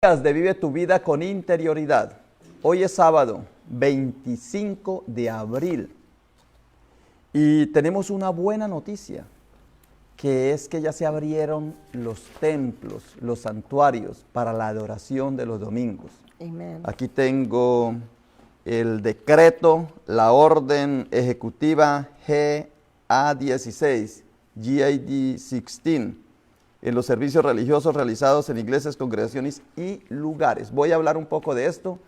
De Vive tu Vida con Interioridad. Hoy es sábado 25 de abril y tenemos una buena noticia, que es que ya se abrieron los templos, los santuarios para la adoración de los domingos. Amen. Aquí tengo el decreto, la orden ejecutiva GA16, GAD16, en los servicios religiosos realizados en iglesias, congregaciones y lugares. Voy a hablar un poco de esto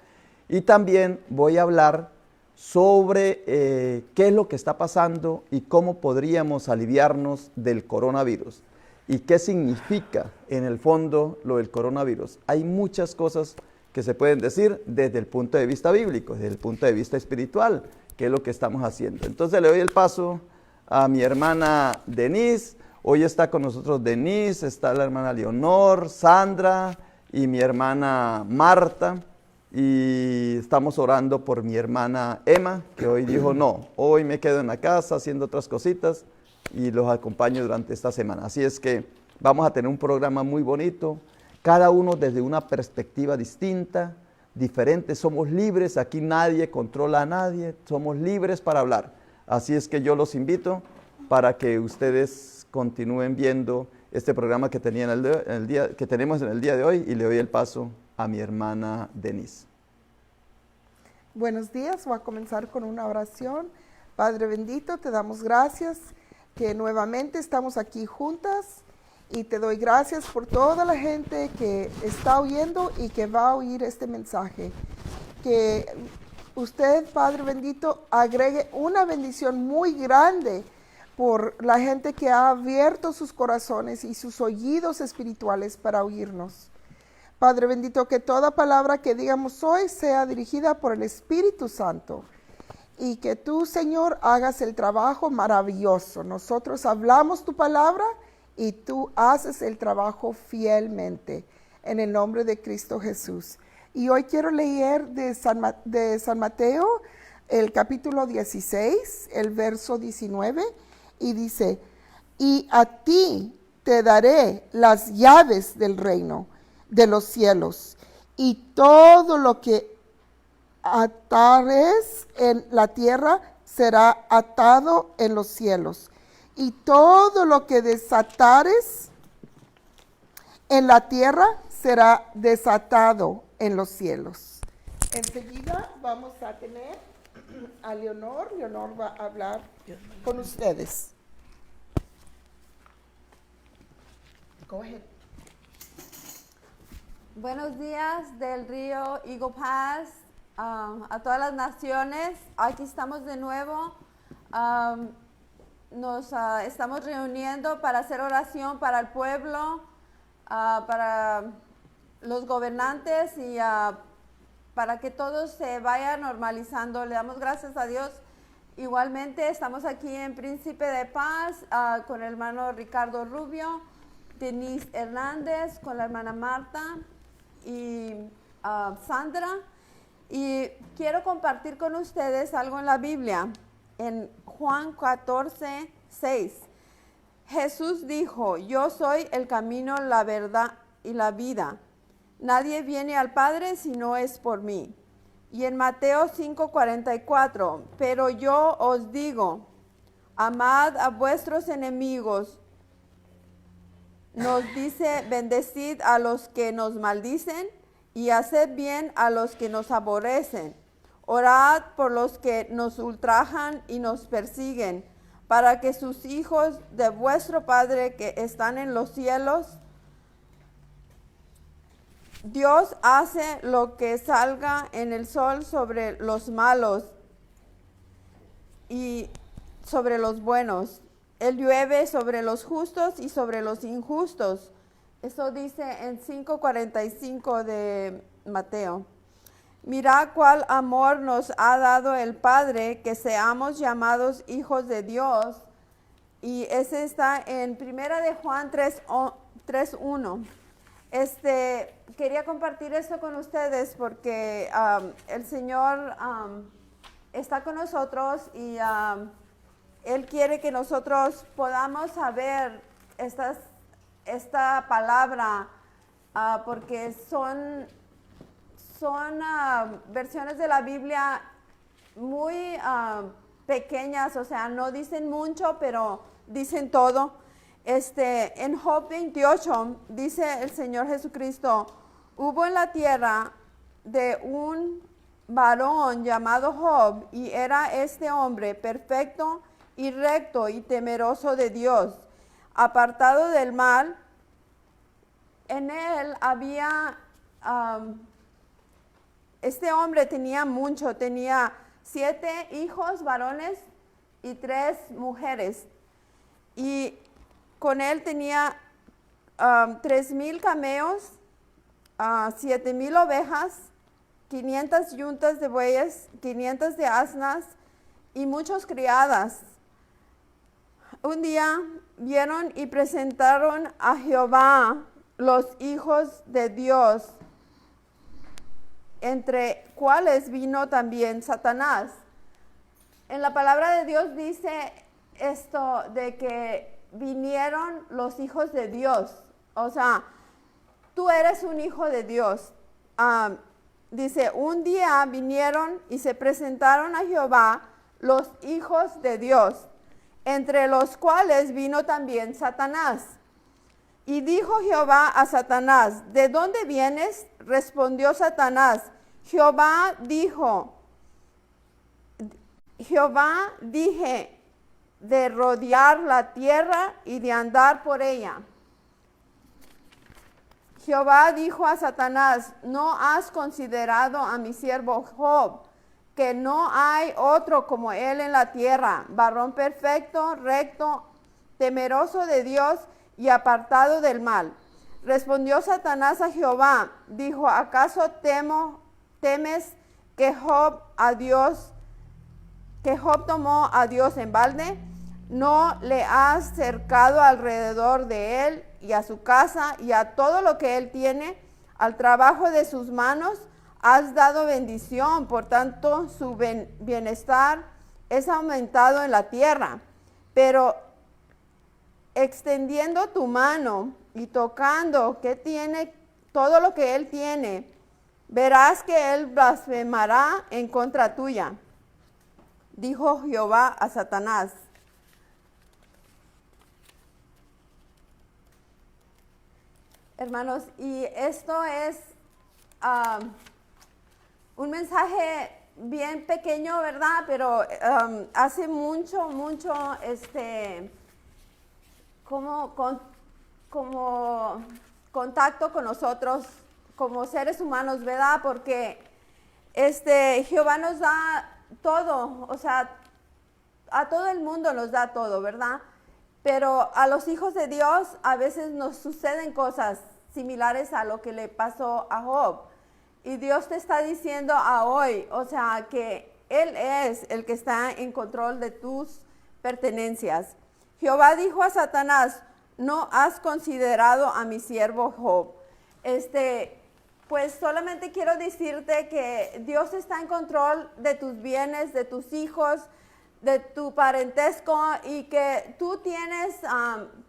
y también voy a hablar sobre qué es lo que está pasando y cómo podríamos aliviarnos del coronavirus y qué significa en el fondo lo del coronavirus. Hay muchas cosas que se pueden decir desde el punto de vista bíblico, desde el punto de vista espiritual, que es lo que estamos haciendo. Entonces le doy el paso a mi hermana Denise. Hoy está con nosotros Denise, está la hermana Leonor, Sandra y mi hermana Marta. Y estamos orando por mi hermana Emma, que hoy dijo, no, hoy me quedo en la casa haciendo otras cositas y los acompaño durante esta semana. Así es que vamos a tener un programa muy bonito, cada uno desde una perspectiva distinta, diferente. Somos libres, aquí nadie controla a nadie, somos libres para hablar. Así es que yo los invito para que ustedes continúen viendo este programa que tenemos en el día de hoy, y le doy el paso a mi hermana Denise. Buenos días, voy a comenzar con una oración. Padre bendito, te damos gracias que nuevamente estamos aquí juntas y te doy gracias por toda la gente que está oyendo y que va a oír este mensaje. Que usted, Padre bendito, agregue una bendición muy grande por la gente que ha abierto sus corazones y sus oídos espirituales para oírnos. Padre bendito, que toda palabra que digamos hoy sea dirigida por el Espíritu Santo y que tú, Señor, hagas el trabajo maravilloso. Nosotros hablamos tu palabra y tú haces el trabajo fielmente, en el nombre de Cristo Jesús. Y hoy quiero leer de San Mateo, el capítulo 16, el verso 19, y dice, y a ti te daré las llaves del reino de los cielos, y todo lo que atares en la tierra será atado en los cielos, y todo lo que desatares en la tierra será desatado en los cielos. Enseguida vamos a tener a Leonor. Leonor va a hablar con ustedes. Go ahead. Buenos días del río Eagle Pass, a todas las naciones. Aquí estamos de nuevo. Nos estamos reuniendo para hacer oración para el pueblo, para los gobernantes y para que todo se vaya normalizando. Le damos gracias a Dios. Igualmente estamos aquí en Príncipe de Paz con el hermano Ricardo Rubio, Denise Hernández, con la hermana Marta y Sandra. Y quiero compartir con ustedes algo en la Biblia. En Juan 14, 6, Jesús dijo, yo soy el camino, la verdad y la vida. Nadie viene al Padre si no es por mí. Y en Mateo 5:44, pero yo os digo, amad a vuestros enemigos. Nos dice, bendecid a los que nos maldicen y haced bien a los que nos aborrecen. Orad por los que nos ultrajan y nos persiguen, para que sus hijos de vuestro Padre que están en los cielos, Dios hace lo que salga en el sol sobre los malos y sobre los buenos. Él llueve sobre los justos y sobre los injustos. Eso dice en 5:45 de Mateo. Mirad cuál amor nos ha dado el Padre, que seamos llamados hijos de Dios. Y ese está en Primera de Juan 3:1. Quería compartir esto con ustedes porque el Señor está con nosotros y Él quiere que nosotros podamos saber esta palabra porque son versiones de la Biblia muy pequeñas, o sea, no dicen mucho, pero dicen todo. En Job 28 dice el Señor Jesucristo: hubo en la tierra de un varón llamado Job, y era este hombre perfecto y recto y temeroso de Dios, apartado del mal. En él había, este hombre tenía 7 hijos varones y 3 mujeres, y con él tenía 3,000 camellos, 7,000 ovejas, 500 yuntas de bueyes, 500 de asnas y muchos criadas. Un día vieron y presentaron a Jehová los hijos de Dios, entre cuales vino también Satanás. En la palabra de Dios dice esto de que vinieron los hijos de Dios. O sea, tú eres un hijo de Dios. Dice, un día vinieron y se presentaron a Jehová los hijos de Dios, entre los cuales vino también Satanás. Y dijo Jehová a Satanás: ¿de dónde vienes? Respondió Satanás: Jehová dije, de rodear la tierra y de andar por ella. Jehová dijo a Satanás: ¿no has considerado a mi siervo Job, que no hay otro como él en la tierra, varón perfecto, recto, temeroso de Dios y apartado del mal? Respondió Satanás a Jehová, dijo: ¿acaso temes que Job tomó a Dios en balde? ¿No le has cercado alrededor de él y a su casa y a todo lo que él tiene? Al trabajo de sus manos has dado bendición, por tanto su bienestar es aumentado en la tierra. Pero extendiendo tu mano y tocando que tiene todo lo que él tiene, verás que él blasfemará en contra tuya. Dijo Jehová a Satanás. Hermanos, y esto es un mensaje bien pequeño, ¿verdad? Pero hace mucho, como contacto con nosotros como seres humanos, ¿verdad? Porque Jehová nos da todo, o sea, a todo el mundo nos da todo, ¿verdad? Pero a los hijos de Dios a veces nos suceden cosas similares a lo que le pasó a Job. Y Dios te está diciendo a hoy, o sea, que Él es el que está en control de tus pertenencias. Jehová dijo a Satanás: ¿no has considerado a mi siervo Job? Pues solamente quiero decirte que Dios está en control de tus bienes, de tus hijos, de tu parentesco, y que tú tienes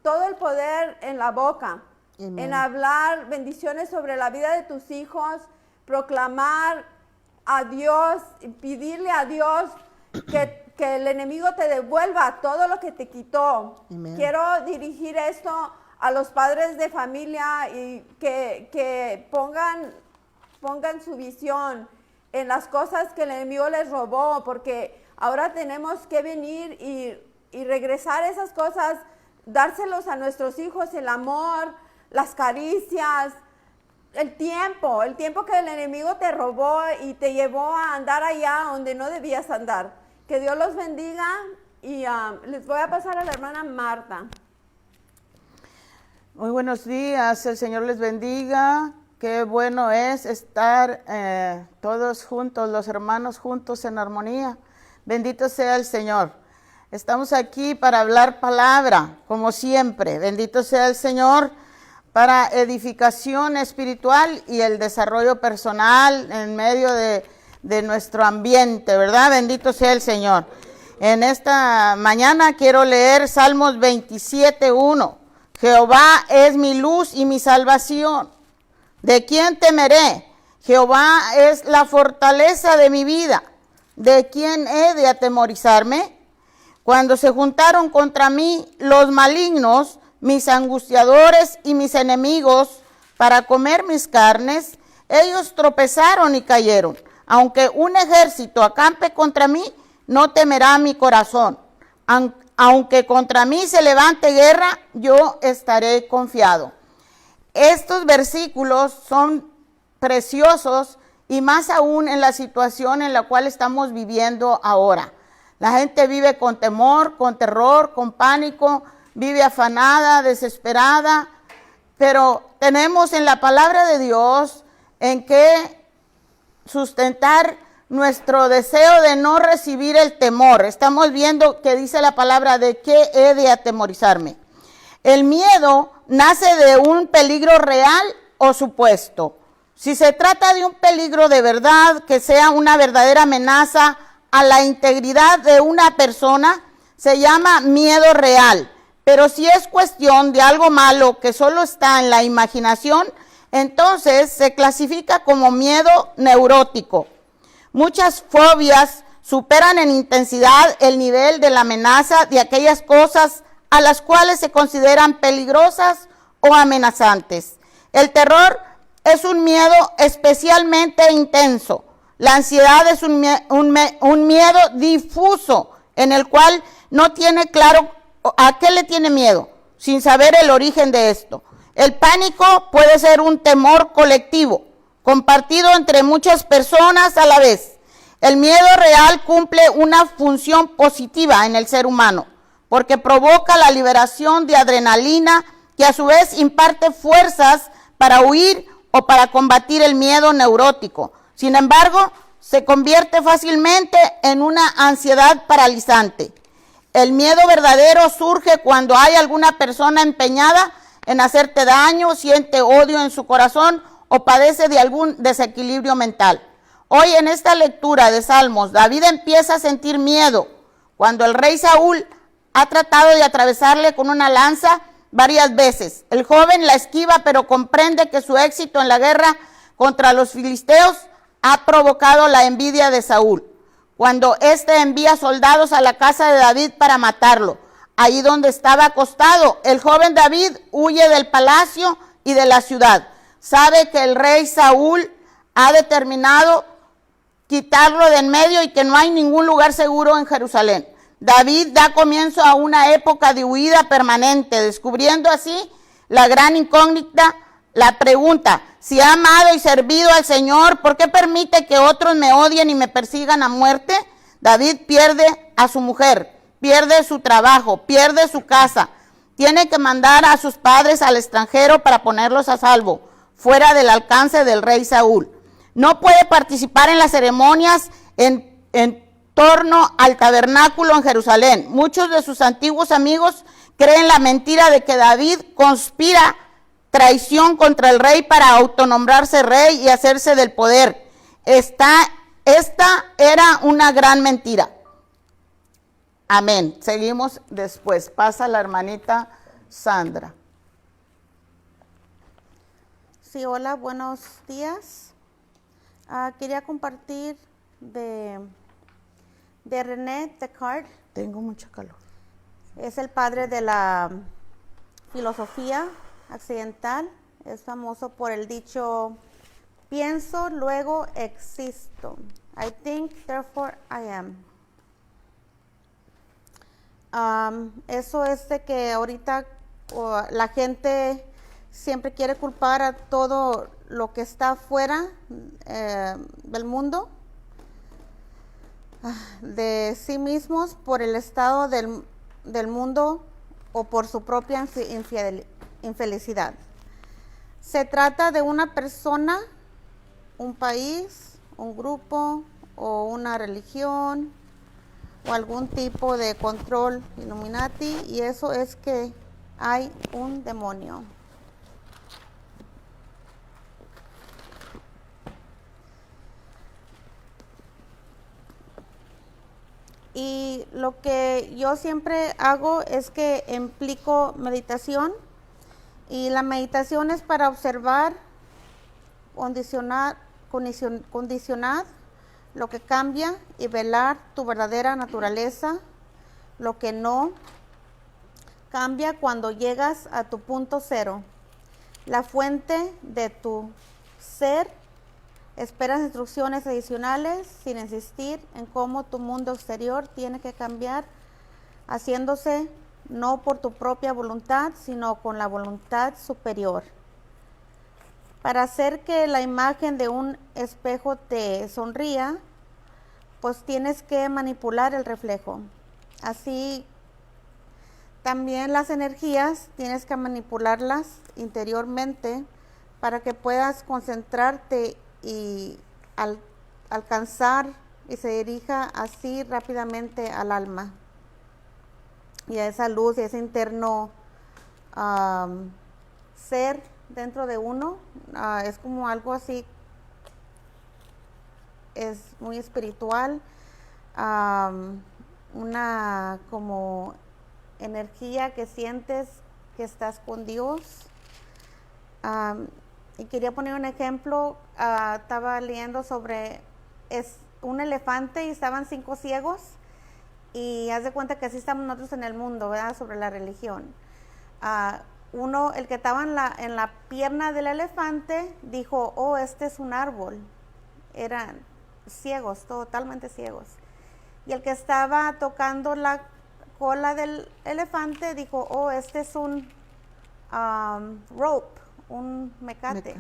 todo el poder en la boca. Amen. En hablar bendiciones sobre la vida de tus hijos, proclamar a Dios, pedirle a Dios que el enemigo te devuelva todo lo que te quitó. Amen. Quiero dirigir esto a los padres de familia y que pongan su visión en las cosas que el enemigo les robó, porque ahora tenemos que venir y regresar esas cosas, dárselos a nuestros hijos, el amor, las caricias, el tiempo que el enemigo te robó y te llevó a andar allá donde no debías andar. Que Dios los bendiga, y les voy a pasar a la hermana Marta. Muy buenos días, el Señor les bendiga. Qué bueno es estar todos juntos, los hermanos juntos en armonía. Bendito sea el Señor. Estamos aquí para hablar palabra, como siempre. Bendito sea el Señor, para edificación espiritual y el desarrollo personal en medio de nuestro ambiente, ¿verdad? Bendito sea el Señor. En esta mañana quiero leer Salmos 27:1. Jehová es mi luz y mi salvación. ¿De quién temeré? Jehová es la fortaleza de mi vida. ¿De quién he de atemorizarme? Cuando se juntaron contra mí los malignos, mis angustiadores y mis enemigos, para comer mis carnes, ellos tropezaron y cayeron. Aunque un ejército acampe contra mí, no temerá mi corazón. Aunque contra mí se levante guerra, yo estaré confiado. Estos versículos son preciosos y más aún en la situación en la cual estamos viviendo ahora. La gente vive con temor, con terror, con pánico, vive afanada, desesperada, pero tenemos en la palabra de Dios en que sustentar nuestro deseo de no recibir el temor. Estamos viendo que dice la palabra de qué he de atemorizarme. El miedo nace de un peligro real o supuesto. Si se trata de un peligro de verdad, que sea una verdadera amenaza a la integridad de una persona, se llama miedo real. Pero si es cuestión de algo malo que solo está en la imaginación, entonces se clasifica como miedo neurótico. Muchas fobias superan en intensidad el nivel de la amenaza de aquellas cosas a las cuales se consideran peligrosas o amenazantes. El terror es un miedo especialmente intenso. La ansiedad es un miedo difuso en el cual no tiene claro a qué le tiene miedo, sin saber el origen de esto. El pánico puede ser un temor colectivo, compartido entre muchas personas a la vez. El miedo real cumple una función positiva en el ser humano, porque provoca la liberación de adrenalina, que a su vez imparte fuerzas para huir o para combatir el miedo neurótico. Sin embargo, se convierte fácilmente en una ansiedad paralizante. El miedo verdadero surge cuando hay alguna persona empeñada en hacerte daño, siente odio en su corazón o padece de algún desequilibrio mental. Hoy en esta lectura de Salmos, David empieza a sentir miedo cuando el rey Saúl ha tratado de atravesarle con una lanza varias veces. El joven la esquiva, pero comprende que su éxito en la guerra contra los filisteos ha provocado la envidia de Saúl, cuando éste envía soldados a la casa de David para matarlo. Ahí donde estaba acostado, el joven David huye del palacio y de la ciudad. Sabe que el rey Saúl ha determinado quitarlo de en medio y que no hay ningún lugar seguro en Jerusalén. David da comienzo a una época de huida permanente, descubriendo así la gran incógnita, la pregunta: si ha amado y servido al Señor, ¿por qué permite que otros me odien y me persigan a muerte? David pierde a su mujer, pierde su trabajo, pierde su casa. Tiene que mandar a sus padres al extranjero para ponerlos a salvo, fuera del alcance del rey Saúl. No puede participar en las ceremonias en torno al tabernáculo en Jerusalén. Muchos de sus antiguos amigos creen la mentira de que David conspira traición contra el rey para autonombrarse rey y hacerse del poder. Esta era una gran mentira. Amén. Seguimos después. Pasa la hermanita Sandra. Sí, hola, buenos días. Quería compartir de René Descartes. Tengo mucho calor. Es el padre de la filosofía occidental. Es famoso por el dicho: pienso, luego existo. I think, therefore I am. Eso es de que ahorita la gente siempre quiere culpar a todo lo que está fuera del mundo, de sí mismos, por el estado del mundo o por su propia infelicidad. Se trata de una persona, un país, un grupo o una religión o algún tipo de control Illuminati, y eso es que hay un demonio. Y lo que yo siempre hago es que implico meditación, y la meditación es para observar condicionad lo que cambia y velar tu verdadera naturaleza, lo que no cambia cuando llegas a tu punto cero. La fuente de tu ser. Esperas instrucciones adicionales sin insistir en cómo tu mundo exterior tiene que cambiar, haciéndose no por tu propia voluntad, sino con la voluntad superior. Para hacer que la imagen de un espejo te sonría, pues tienes que manipular el reflejo. Así también las energías tienes que manipularlas interiormente para que puedas concentrarte y alcanzar y se dirija así rápidamente al alma y a esa luz y a ese interno ser dentro de uno. Es como algo así, es muy espiritual, una como energía que sientes que estás con Dios. Y quería poner un ejemplo. Estaba leyendo sobre un elefante y estaban 5 ciegos, y haz de cuenta que así estamos nosotros en el mundo, ¿verdad? Sobre la religión. El que estaba en la pierna del elefante dijo, oh, este es un árbol. Eran ciegos, totalmente ciegos. Y el que estaba tocando la cola del elefante dijo, oh, este es un rope, un mecate.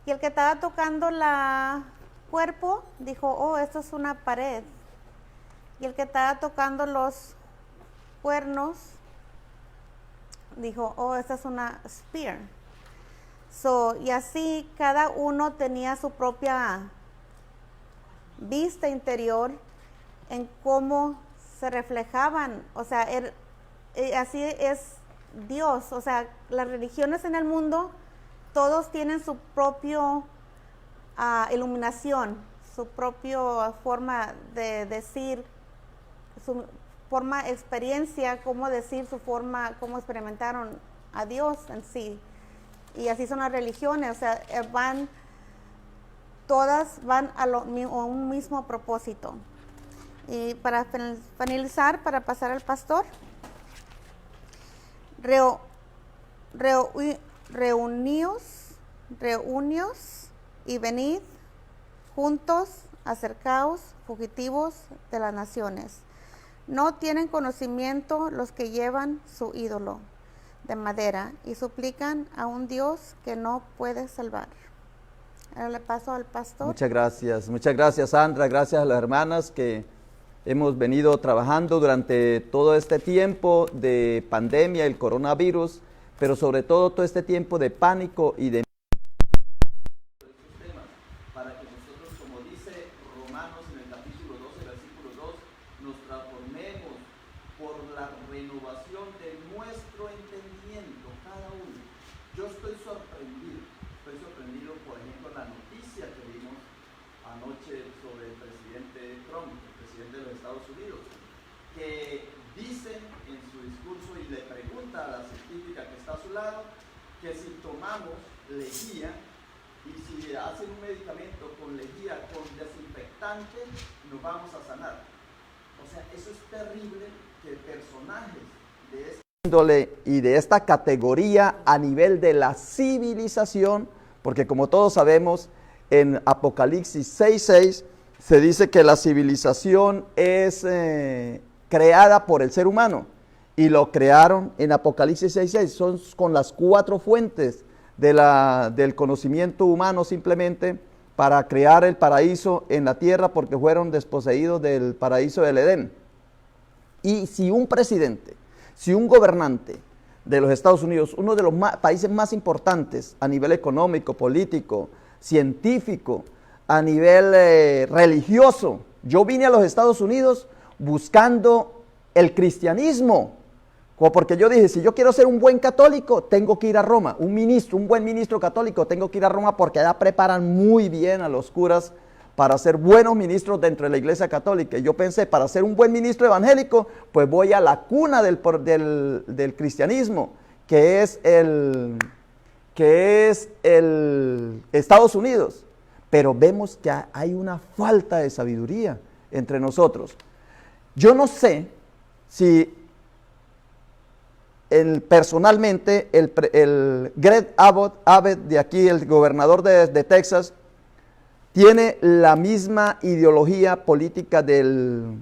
Y el que estaba tocando el cuerpo dijo, oh, esto es una pared. Y el que estaba tocando los cuernos dijo, oh, esta es una spear. Y así cada uno tenía su propia vista interior en cómo se reflejaban. O sea, así es Dios. O sea, las religiones en el mundo, todos tienen su propio iluminación, su propia forma de decir, su forma, experiencia, cómo decir su forma, cómo experimentaron a Dios en sí. Y así son las religiones, o sea, todas van a un mismo propósito. Y para finalizar, para pasar al pastor, reuníos y venid juntos, acercaos, fugitivos de las naciones. No tienen conocimiento los que llevan su ídolo de madera y suplican a un Dios que no puede salvar. Ahora le paso al pastor. Muchas gracias Sandra, gracias a las hermanas que hemos venido trabajando durante todo este tiempo de pandemia, el coronavirus, pero sobre todo este tiempo de pánico y de para que nosotros, como dice Romanos en el capítulo 12, versículo 2, nos transformemos por la renovación de nuestro entendimiento, cada uno. Yo estoy sorprendido, por ejemplo, la noticia que vimos anoche sobre el presidente Trump, el presidente de los Estados Unidos, que dice en su discurso y le pregunta a la científica que está a su lado, que si tomamos lejía y si hacen un medicamento con lejía, con desinfectante, nos vamos a sanar. O sea, eso es terrible, que personajes de esta índole y de esta categoría a nivel de la civilización, porque como todos sabemos, en Apocalipsis 6:6 se dice que la civilización es creada por el ser humano, y lo crearon en Apocalipsis 6:6, son con las 4 fuentes del conocimiento humano simplemente para crear el paraíso en la tierra, porque fueron desposeídos del paraíso del Edén. Y si un presidente, si un gobernante de los Estados Unidos, uno de los países más importantes a nivel económico, político, científico, a nivel religioso, yo vine a los Estados Unidos buscando el cristianismo, porque yo dije, si yo quiero ser un buen católico, tengo que ir a Roma. Un buen ministro católico, tengo que ir a Roma, porque allá preparan muy bien a los curas para ser buenos ministros dentro de la iglesia católica. Y yo pensé, para ser un buen ministro evangélico, pues voy a la cuna del cristianismo, que es que es Estados Unidos, pero vemos que hay una falta de sabiduría entre nosotros. Yo no sé si personalmente el Greg Abbott de aquí, el gobernador de Texas, tiene la misma ideología política del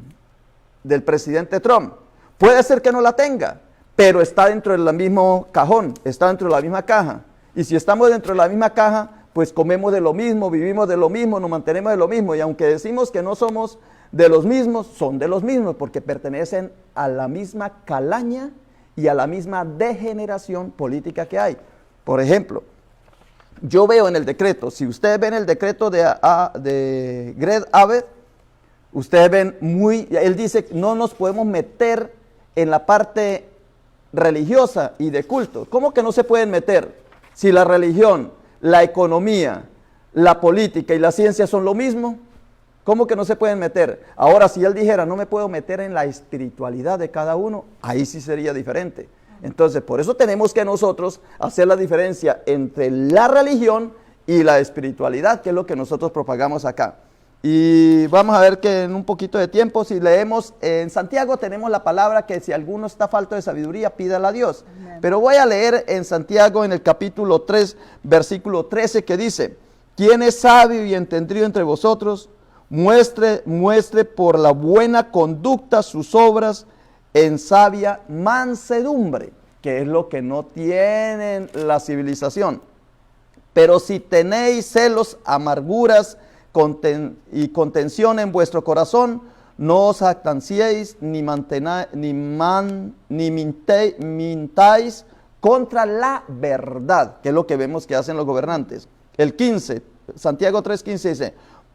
presidente Trump. Puede ser que no la tenga, pero está dentro del mismo cajón, está dentro de la misma caja. Y si estamos dentro de la misma caja, pues comemos de lo mismo, vivimos de lo mismo, nos mantenemos de lo mismo. Y aunque decimos que no somos de los mismos, son de los mismos, porque pertenecen a la misma calaña y a la misma degeneración política que hay. Por ejemplo, yo veo en el decreto, si ustedes ven el decreto de Greg Abbott, ustedes ven él dice que no nos podemos meter en la parte religiosa y de culto. ¿Cómo que no se pueden meter? Si la religión, la economía, la política y la ciencia son lo mismo, ¿cómo que no se pueden meter? Ahora, si él dijera, no me puedo meter en la espiritualidad de cada uno, ahí sí sería diferente. Entonces, por eso tenemos que nosotros hacer la diferencia entre la religión y la espiritualidad, que es lo que nosotros propagamos acá. Y vamos a ver que en un poquito de tiempo, si leemos en Santiago, tenemos la palabra que si alguno está falto de sabiduría, pídala a Dios. Amen. Pero voy a leer en Santiago, en el capítulo 3, versículo 13, que dice: ¿Quién es sabio y entendido entre vosotros? Muestre por la buena conducta sus obras en sabia mansedumbre, que es lo que no tienen la civilización. Pero si tenéis celos, amarguras y contención en vuestro corazón, no os jactanciéis ni mintáis contra la verdad, que es lo que vemos que hacen los gobernantes. El 15, Santiago 3:15 dice: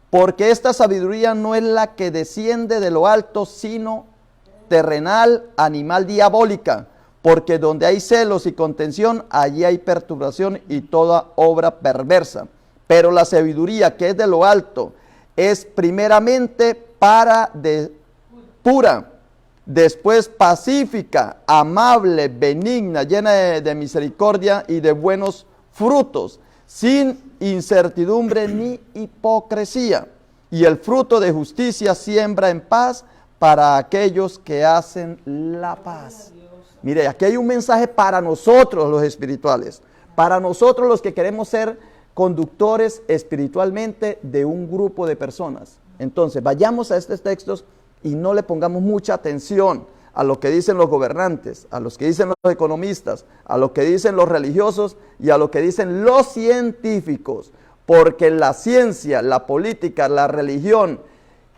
porque esta sabiduría no es la que desciende de lo alto, sino terrenal, animal, diabólica. Porque donde hay celos y contención, allí hay perturbación y toda obra perversa. Pero la sabiduría que es de lo alto es primeramente pura, después pacífica, amable, benigna, llena de misericordia y de buenos frutos, sin incertidumbre ni hipocresía. Y el fruto de justicia siembra en paz para aquellos que hacen la paz. Mire, aquí hay un mensaje para nosotros los espirituales, para nosotros los que queremos ser conductores espiritualmente de un grupo de personas. Entonces, vayamos a estos textos y no le pongamos mucha atención a lo que dicen los gobernantes, a lo que dicen los economistas, a lo que dicen los religiosos y a lo que dicen los científicos, porque la ciencia, la política, la religión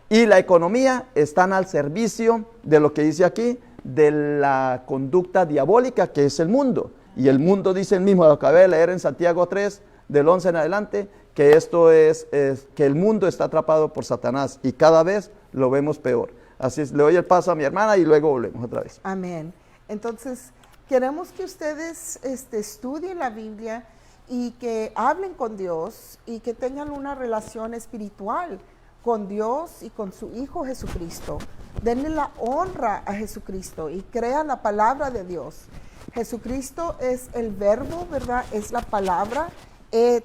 y la economía están al servicio de lo que dice aquí, de la conducta diabólica que es el mundo. Y el mundo dice el mismo, lo acabé de leer en Santiago 3, del 11 en adelante, que esto es que el mundo está atrapado por Satanás y cada vez lo vemos peor. Así es, le doy el paso a mi hermana y luego volvemos otra vez. Amén. Entonces, queremos que ustedes estudien la Biblia y que hablen con Dios y que tengan una relación espiritual con Dios y con su Hijo Jesucristo. Denle la honra a Jesucristo y crean la palabra de Dios. Jesucristo es el verbo, ¿verdad? Es la palabra.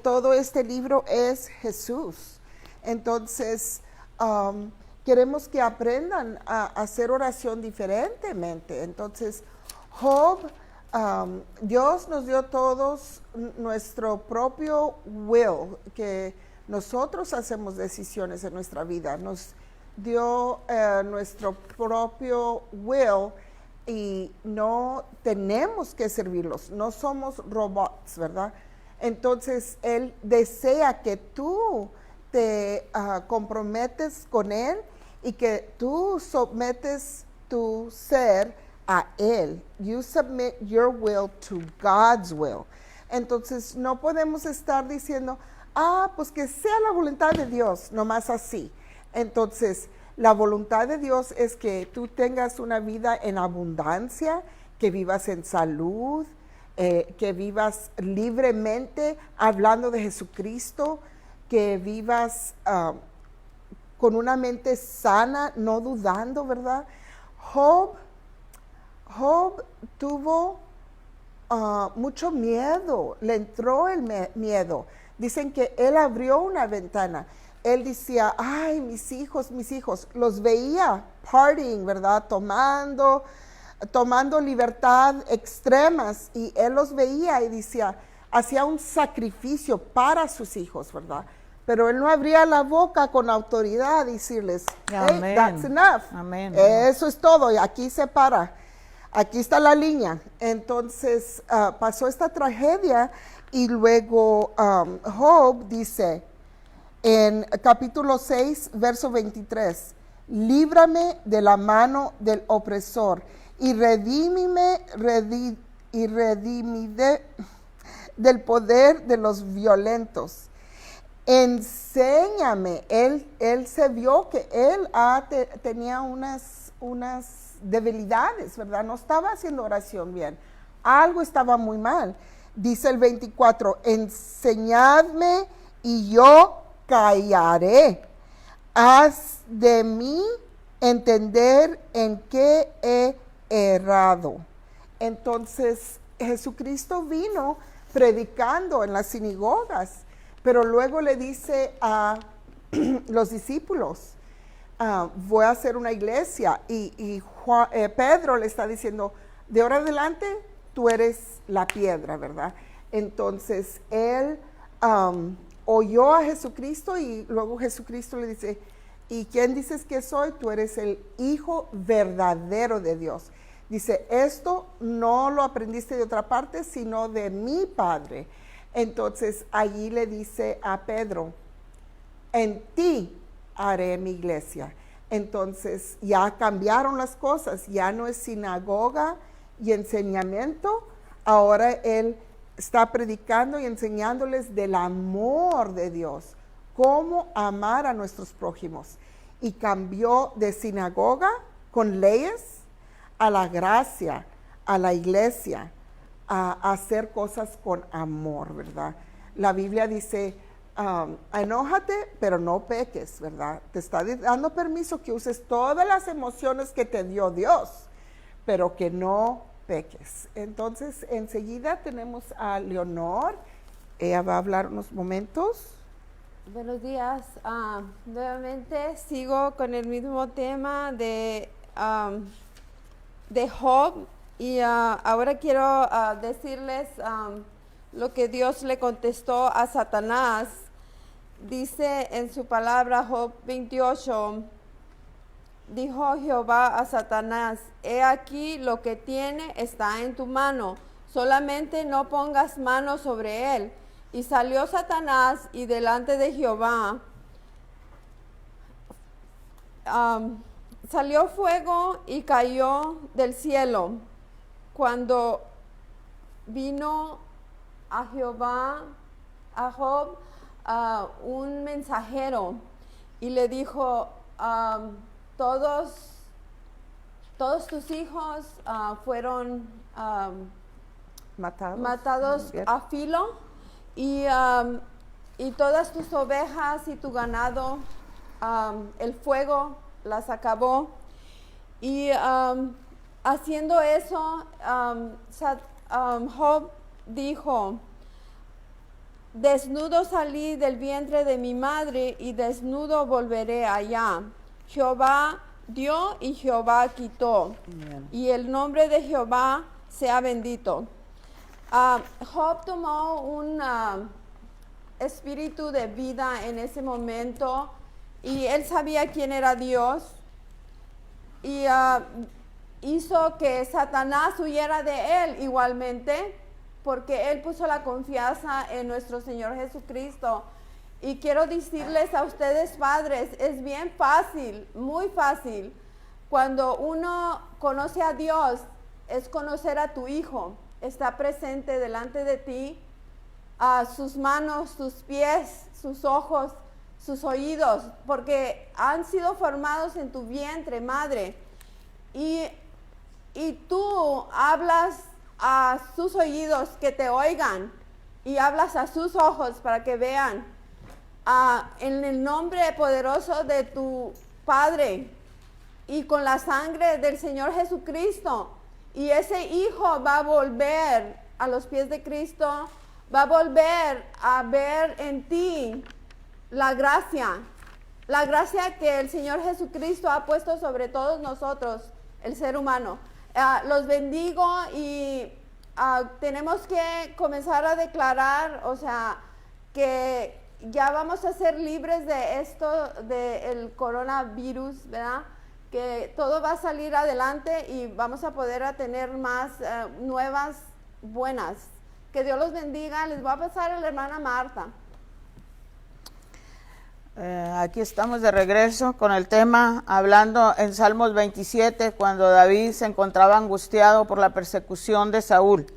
Todo este libro es Jesús. Entonces, queremos que aprendan a hacer oración diferentemente. Entonces, Job, Dios nos dio todos nuestro propio will, que nosotros hacemos decisiones en nuestra vida. Nos dio nuestro propio will y no tenemos que servirlos. No somos robots, ¿verdad? Entonces, Él desea que tú te comprometes con Él y que tú sometes tu ser a Él. You submit your will to God's will. Entonces, no podemos estar diciendo, pues que sea la voluntad de Dios, nomás así. Entonces, la voluntad de Dios es que tú tengas una vida en abundancia, que vivas en salud, que vivas libremente hablando de Jesucristo, que vivas con una mente sana, no dudando, ¿verdad? Job tuvo mucho miedo, le entró el miedo. Dicen que él abrió una ventana. Él decía, ay, mis hijos, los veía partying, ¿verdad? Tomando libertad extremas, y él los veía y decía, hacía un sacrificio para sus hijos, ¿verdad? Pero él no abría la boca con autoridad y decirles, hey, that's enough. Amén. Eso es todo, y aquí se para. Aquí está la línea. Entonces pasó esta tragedia, y luego Job dice en capítulo 6, verso 23, líbrame de la mano del opresor y redímime del poder de los violentos. Enséñame. Él se vio que él tenía unas debilidades, ¿verdad? No estaba haciendo oración bien. Algo estaba muy mal. Dice el 24, enseñadme y yo callaré. Haz de mí entender en qué he errado. Entonces, Jesucristo vino predicando en las sinagogas, pero luego le dice a los discípulos, voy a hacer una iglesia, y Pedro le está diciendo, de ahora adelante tú eres la piedra, ¿verdad? Entonces él oyó a Jesucristo, y luego Jesucristo le dice, ¿y quién dices que soy? Tú eres el Hijo verdadero de Dios. Dice, esto no lo aprendiste de otra parte, sino de mi Padre. Entonces allí le dice a Pedro, en ti haré mi iglesia. Entonces ya cambiaron las cosas, ya no es sinagoga y enseñamiento, ahora él está predicando y enseñándoles del amor de Dios, cómo amar a nuestros prójimos. Y cambió de sinagoga con leyes a la gracia, a la iglesia, a hacer cosas con amor, ¿verdad? La Biblia dice, enójate, pero no peques, ¿verdad? Te está dando permiso que uses todas las emociones que te dio Dios, pero que no peques. Entonces, enseguida tenemos a Leonor. Ella va a hablar unos momentos. Buenos días. Nuevamente sigo con el mismo tema de Job, y ahora quiero decirles lo que Dios le contestó a Satanás. Dice en su palabra, Job 28, dijo Jehová a Satanás, he aquí lo que tiene está en tu mano, solamente no pongas mano sobre él. Y salió Satanás y delante de Jehová salió fuego y cayó del cielo. Cuando vino a Jehová, a Job, un mensajero, y le dijo, todos tus hijos fueron matados a filo, y todas tus ovejas y tu ganado, el fuego las acabó. Y haciendo eso, Job dijo, desnudo salí del vientre de mi madre y desnudo volveré allá. Jehová dio y Jehová quitó. Bien. Y el nombre de Jehová sea bendito. Job tomó un espíritu de vida en ese momento, y él sabía quién era Dios, y hizo que Satanás huyera de él igualmente, porque él puso la confianza en nuestro Señor Jesucristo. Y quiero decirles a ustedes, padres, es bien fácil, muy fácil, cuando uno conoce a Dios, es conocer a tu hijo. Está presente delante de ti, sus manos, sus pies, sus ojos, sus oídos, porque han sido formados en tu vientre, madre. Y tú hablas a sus oídos que te oigan, y hablas a sus ojos para que vean, en el nombre poderoso de tu Padre y con la sangre del Señor Jesucristo. Y ese hijo va a volver a los pies de Cristo, va a volver a ver en ti la gracia que el Señor Jesucristo ha puesto sobre todos nosotros, el ser humano. Los bendigo y tenemos que comenzar a declarar, o sea, que ya vamos a ser libres de esto, del coronavirus, ¿verdad? Que todo va a salir adelante y vamos a poder tener más nuevas buenas. Que Dios los bendiga. Les voy a pasar a la hermana Marta. Aquí estamos de regreso con el tema, hablando en Salmos 27, cuando David se encontraba angustiado por la persecución de Saúl.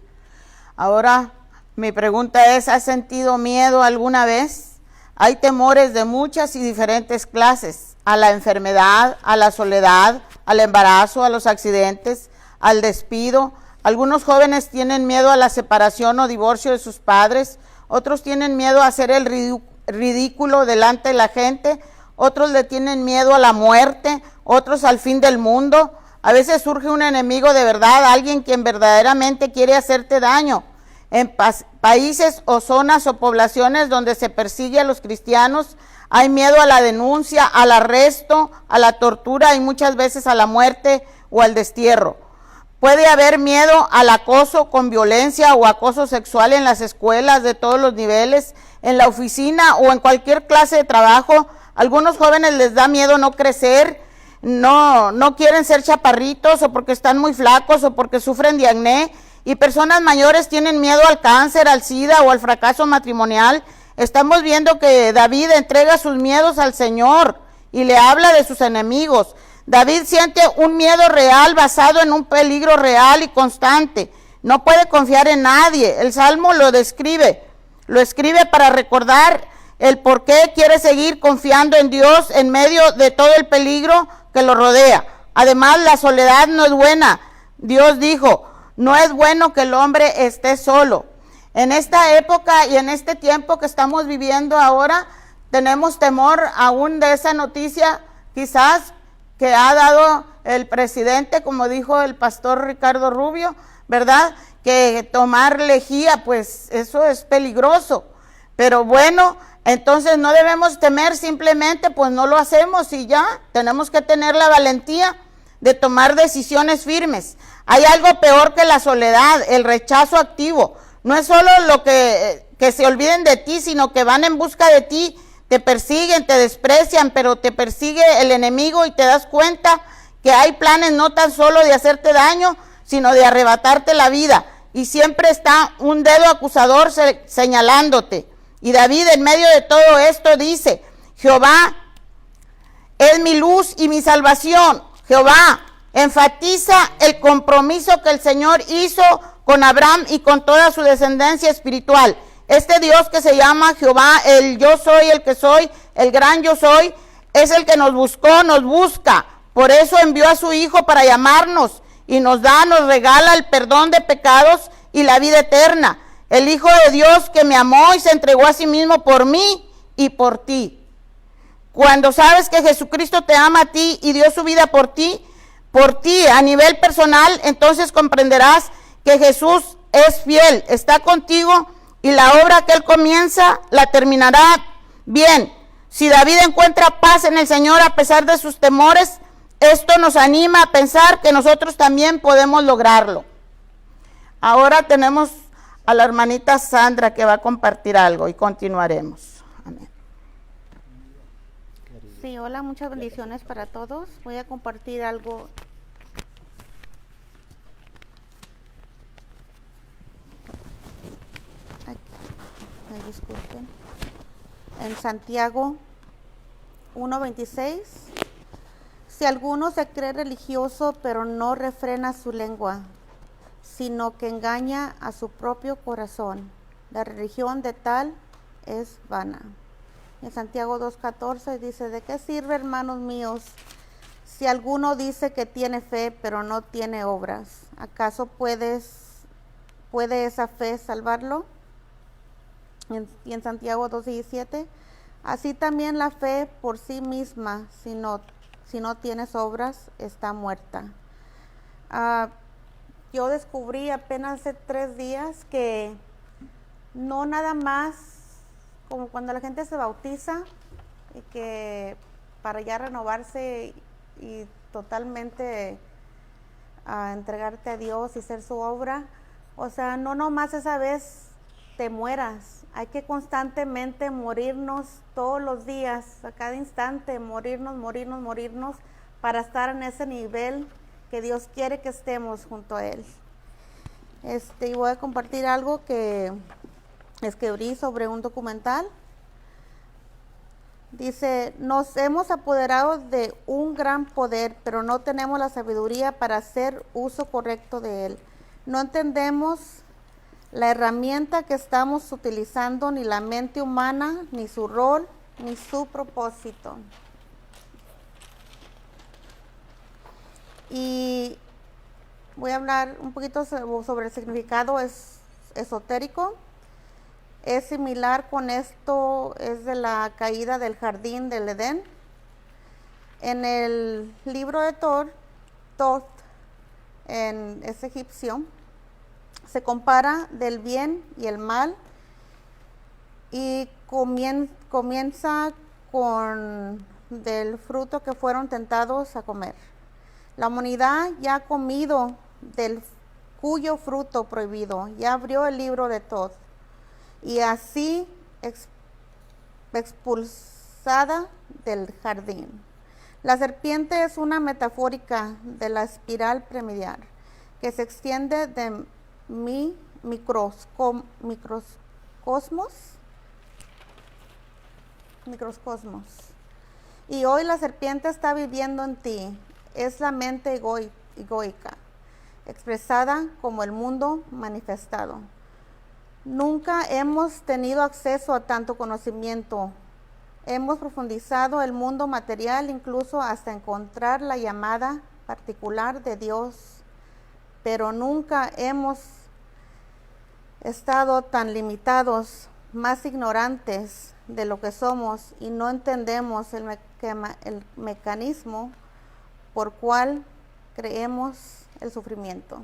Ahora, mi pregunta es, ¿has sentido miedo alguna vez? Hay temores de muchas y diferentes clases, a la enfermedad, a la soledad, al embarazo, a los accidentes, al despido. Algunos jóvenes tienen miedo a la separación o divorcio de sus padres, otros tienen miedo a hacer el ridículo delante de la gente, otros le tienen miedo a la muerte, otros al fin del mundo. A veces surge un enemigo de verdad, alguien quien verdaderamente quiere hacerte daño. En países o zonas o poblaciones donde se persigue a los cristianos, hay miedo a la denuncia, al arresto, a la tortura y muchas veces a la muerte o al destierro. Puede haber miedo al acoso con violencia o acoso sexual en las escuelas de todos los niveles, en la oficina o en cualquier clase de trabajo. Algunos jóvenes les da miedo no crecer, no quieren ser chaparritos o porque están muy flacos o porque sufren de acné. Y personas mayores tienen miedo al cáncer, al SIDA o al fracaso matrimonial. Estamos viendo que David entrega sus miedos al Señor y le habla de sus enemigos. David siente un miedo real basado en un peligro real y constante. No puede confiar en nadie. El Salmo lo escribe para recordar el por qué quiere seguir confiando en Dios en medio de todo el peligro que lo rodea. Además, la soledad no es buena. Dios dijo, no es bueno que el hombre esté solo. En esta época y en este tiempo que estamos viviendo ahora, tenemos temor aún de esa noticia, quizás, que ha dado el presidente, como dijo el pastor Ricardo Rubio, ¿verdad? Que tomar lejía, pues eso es peligroso. Pero bueno, entonces no debemos temer, simplemente pues no lo hacemos y ya. Tenemos que tener la valentía de tomar decisiones firmes. Hay algo peor que la soledad, el rechazo activo. No es solo lo que se olviden de ti, sino que van en busca de ti, te persiguen, te desprecian, pero te persigue el enemigo y te das cuenta que hay planes no tan solo de hacerte daño, sino de arrebatarte la vida. Y siempre está un dedo acusador señalándote. Y David en medio de todo esto dice, Jehová es mi luz y mi salvación. Jehová enfatiza el compromiso que el Señor hizo con Abraham y con toda su descendencia espiritual. Este Dios que se llama Jehová, el yo soy, el que soy, el gran yo soy, es el que nos buscó, nos busca. Por eso envió a su Hijo para llamarnos y nos regala el perdón de pecados y la vida eterna. El Hijo de Dios que me amó y se entregó a sí mismo por mí y por ti. Cuando sabes que Jesucristo te ama a ti y dio su vida por ti a nivel personal, entonces comprenderás que Jesús es fiel, está contigo y la obra que Él comienza la terminará bien. Si David encuentra paz en el Señor a pesar de sus temores, esto nos anima a pensar que nosotros también podemos lograrlo. Ahora tenemos a la hermanita Sandra que va a compartir algo y continuaremos. Amén. Sí, hola, muchas bendiciones para todos. Voy a compartir algo. Ay, disculpen. En Santiago 1:26. Si alguno se cree religioso, pero no refrena su lengua, sino que engaña a su propio corazón, la religión de tal es vana. En Santiago 2:14 dice, ¿de qué sirve, hermanos míos, si alguno dice que tiene fe, pero no tiene obras? ¿Acaso puede esa fe salvarlo? Y en Santiago 2:17, así también la fe por sí misma, si no tienes obras, está muerta. yo descubrí apenas hace 3 días que no nada más como cuando la gente se bautiza y que para ya renovarse y totalmente entregarte a Dios y ser su obra, o sea, no nomás esa vez te mueras, hay que constantemente morirnos todos los días, a cada instante, morirnos para estar en ese nivel que Dios quiere que estemos junto a Él. Y voy a compartir algo que escribí sobre un documental. Dice, nos hemos apoderado de un gran poder, pero no tenemos la sabiduría para hacer uso correcto de él. No entendemos la herramienta que estamos utilizando, ni la mente humana, ni su rol, ni su propósito. Y voy a hablar un poquito sobre el significado esotérico. Es similar con esto, es de la caída del jardín del Edén. En el libro de Thoth, es egipcio, se compara del bien y el mal y comienza con del fruto que fueron tentados a comer. La humanidad ya ha comido del cuyo fruto prohibido, ya abrió el libro de Thoth. Y así expulsada del jardín. La serpiente es una metafórica de la espiral piramidal que se extiende de mi microcosmos. Y hoy la serpiente está viviendo en ti. Es la mente egoica, expresada como el mundo manifestado. Nunca hemos tenido acceso a tanto conocimiento. Hemos profundizado el mundo material, incluso hasta encontrar la llamada particular de Dios, pero nunca hemos estado tan limitados, más ignorantes de lo que somos y no entendemos el mecanismo por cual creemos el sufrimiento.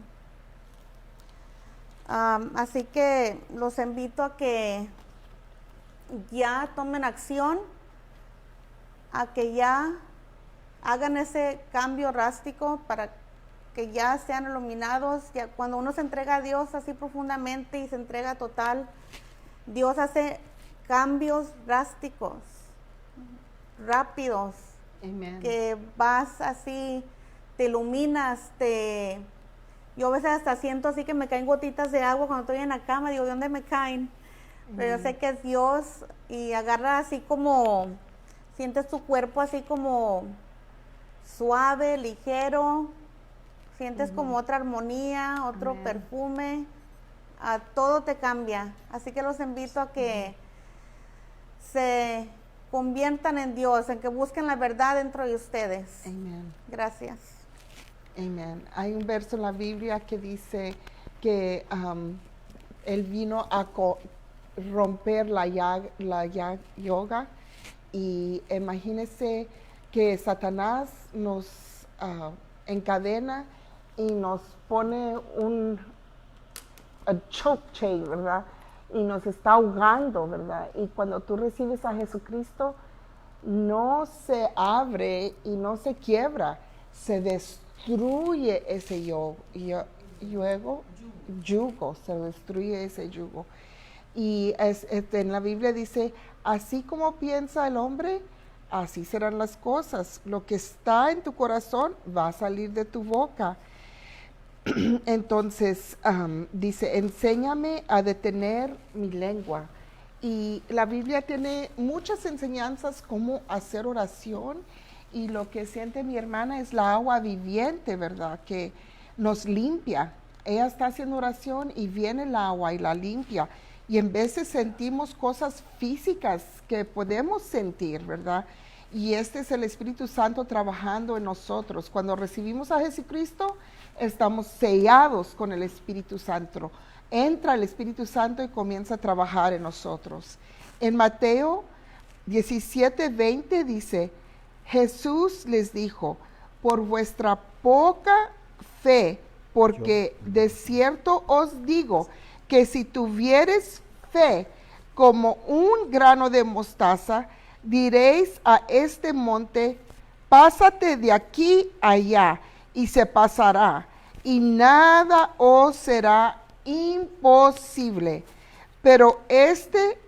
Así que los invito a que ya tomen acción, a que ya hagan ese cambio drástico para que ya sean iluminados. Ya cuando uno se entrega a Dios así profundamente y se entrega total, Dios hace cambios drásticos, rápidos. Amen. Que vas así, te iluminas, yo a veces hasta siento así que me caen gotitas de agua cuando estoy en la cama, digo, ¿de dónde me caen? Pero yo sé que es Dios y agarra así como, sientes tu cuerpo así como suave, ligero, sientes como otra armonía, otro perfume, todo te cambia. Así que los invito a que se conviertan en Dios, en que busquen la verdad dentro de ustedes. Amen. Gracias. Amen. Hay un verso en la Biblia que dice que Él vino a romper la yoga, y imagínense que Satanás nos encadena y nos pone a choke chain, ¿verdad? Y nos está ahogando, ¿verdad? Y cuando tú recibes a Jesucristo, no se abre y no se quiebra, se destruye ese yugo, se destruye ese yugo. Y en la Biblia dice, así como piensa el hombre, así serán las cosas. Lo que está en tu corazón va a salir de tu boca. Entonces, dice, enséñame a detener mi lengua. Y la Biblia tiene muchas enseñanzas cómo hacer oración, y lo que siente mi hermana es la agua viviente, ¿verdad? Que nos limpia. Ella está haciendo oración y viene el agua y la limpia. Y en veces sentimos cosas físicas que podemos sentir, ¿verdad? Y este es el Espíritu Santo trabajando en nosotros. Cuando recibimos a Jesucristo, estamos sellados con el Espíritu Santo. Entra el Espíritu Santo y comienza a trabajar en nosotros. En Mateo 17:20 dice, Jesús les dijo, por vuestra poca fe porque de cierto os digo que si tuviereis fe como un grano de mostaza, diréis a este monte, pásate de aquí allá, y se pasará, y nada os será imposible. Pero este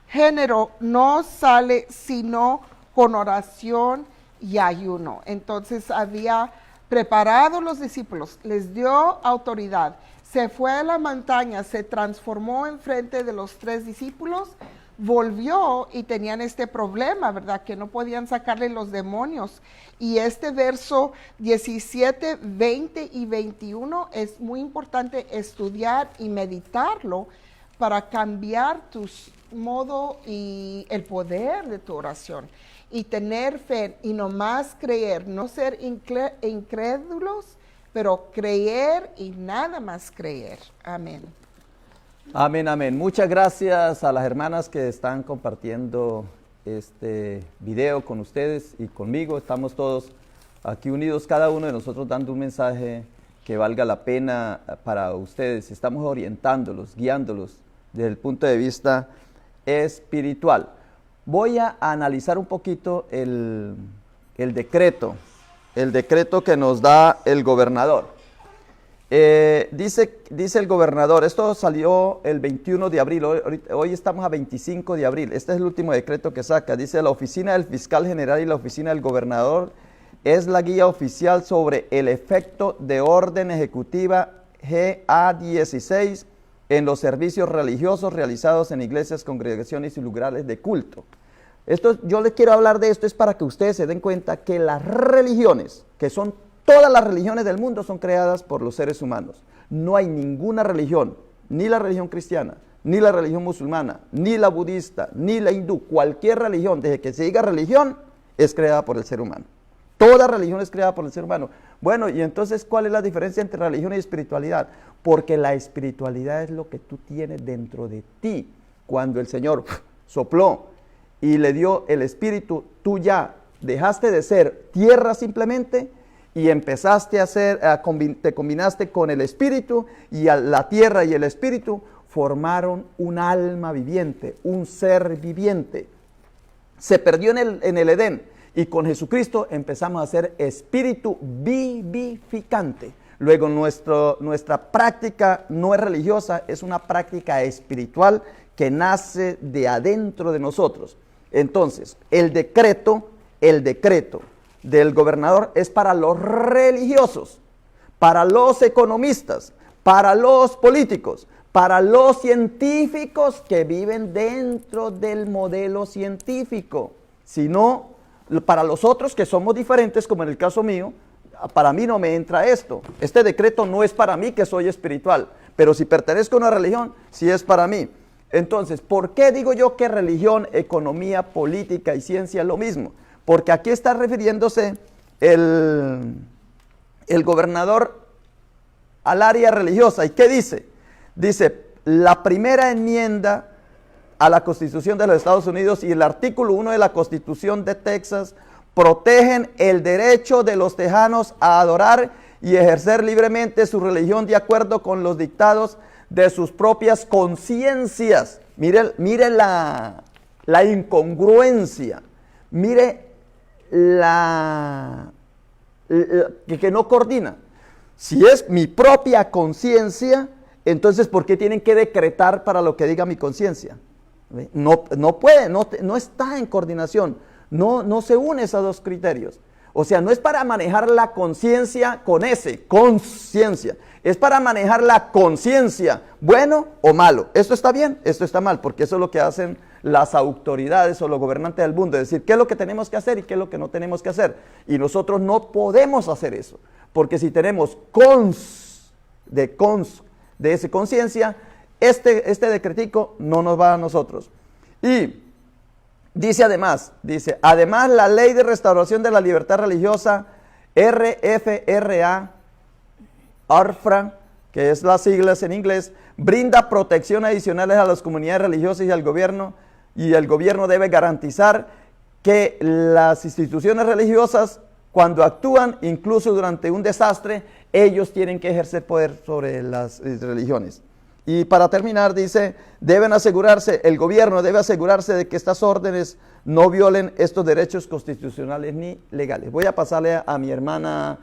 género no sale sino con oración y ayuno. Entonces había preparado los discípulos, les dio autoridad, se fue a la montaña, se transformó enfrente de los 3 discípulos, volvió y tenían este problema, ¿verdad? Que no podían sacarle los demonios. Y este verso 17, 20 y 21 es muy importante estudiar y meditarlo para cambiar tu modo y el poder de tu oración. Y tener fe y no más creer, no ser incrédulos, pero creer y nada más creer. Amén. Amén, amén. Muchas gracias a las hermanas que están compartiendo este video con ustedes y conmigo. Estamos todos aquí unidos, cada uno de nosotros dando un mensaje que valga la pena para ustedes. Estamos orientándolos, guiándolos desde el punto de vista espiritual. Voy a analizar un poquito el decreto que nos da el gobernador. Dice el gobernador, esto salió el 21 de abril, hoy estamos a 25 de abril, este es el último decreto que saca. Dice: la oficina del fiscal general y la oficina del gobernador es la guía oficial sobre el efecto de orden ejecutiva GA-16 en los servicios religiosos realizados en iglesias, congregaciones y lugares de culto. Esto, yo les quiero hablar de esto, es para que ustedes se den cuenta que las religiones, que son todas las religiones del mundo, son creadas por los seres humanos. No hay ninguna religión, ni la religión cristiana, ni la religión musulmana, ni la budista, ni la hindú, cualquier religión, desde que se diga religión, es creada por el ser humano. Toda religión es creada por el ser humano. Bueno, y entonces, ¿cuál es la diferencia entre religión y espiritualidad? Porque la espiritualidad es lo que tú tienes dentro de ti. Cuando el Señor sopló y le dio el espíritu, tú ya dejaste de ser tierra simplemente y empezaste a ser, te combinaste con el espíritu, y la tierra y el espíritu formaron un alma viviente, un ser viviente. Se perdió en el Edén, y con Jesucristo empezamos a ser espíritu vivificante. Luego nuestra práctica no es religiosa, es una práctica espiritual que nace de adentro de nosotros. Entonces, el decreto del gobernador es para los religiosos, para los economistas, para los políticos, para los científicos que viven dentro del modelo científico, sino para los otros que somos diferentes, como en el caso mío. Para mí no me entra esto. Este decreto no es para mí, que soy espiritual, pero si pertenezco a una religión, sí es para mí. Entonces, ¿por qué digo yo que religión, economía, política y ciencia es lo mismo? Porque aquí está refiriéndose el gobernador al área religiosa. ¿Y qué dice? Dice: la primera enmienda a la Constitución de los Estados Unidos y el artículo 1 de la Constitución de Texas protegen el derecho de los tejanos a adorar y ejercer libremente su religión de acuerdo con los dictados de sus propias conciencias. Mire la incongruencia, mire que no coordina. Si es mi propia conciencia, entonces ¿por qué tienen que decretar para lo que diga mi conciencia? No puede, no está en coordinación, no se unen esos dos criterios. O sea, no es para manejar la conciencia con S, conciencia. Es para manejar la conciencia, bueno o malo. Esto está bien, esto está mal, porque eso es lo que hacen las autoridades o los gobernantes del mundo, decir qué es lo que tenemos que hacer y qué es lo que no tenemos que hacer. Y nosotros no podemos hacer eso, porque si tenemos de esa conciencia, este decretico no nos va a nosotros. Y dice además la Ley de Restauración de la Libertad Religiosa, RFRA, que es las siglas en inglés, brinda protección adicionales a las comunidades religiosas y al gobierno, y el gobierno debe garantizar que las instituciones religiosas cuando actúan, incluso durante un desastre, ellos tienen que ejercer poder sobre las religiones. Y para terminar dice, el gobierno debe asegurarse de que estas órdenes no violen estos derechos constitucionales ni legales. Voy a pasarle a mi hermana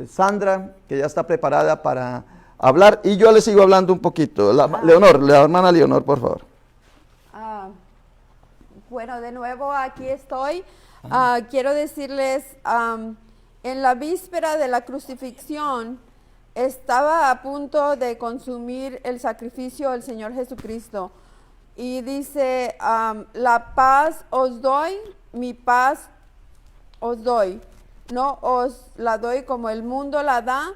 Sandra, que ya está preparada para hablar, y yo le sigo hablando un poquito. La hermana Leonor, por favor. Bueno, de nuevo aquí estoy. Quiero decirles, en la víspera de la crucifixión, estaba a punto de consumir el sacrificio del Señor Jesucristo. Y dice, la paz os doy, mi paz os doy. No os la doy como el mundo la da.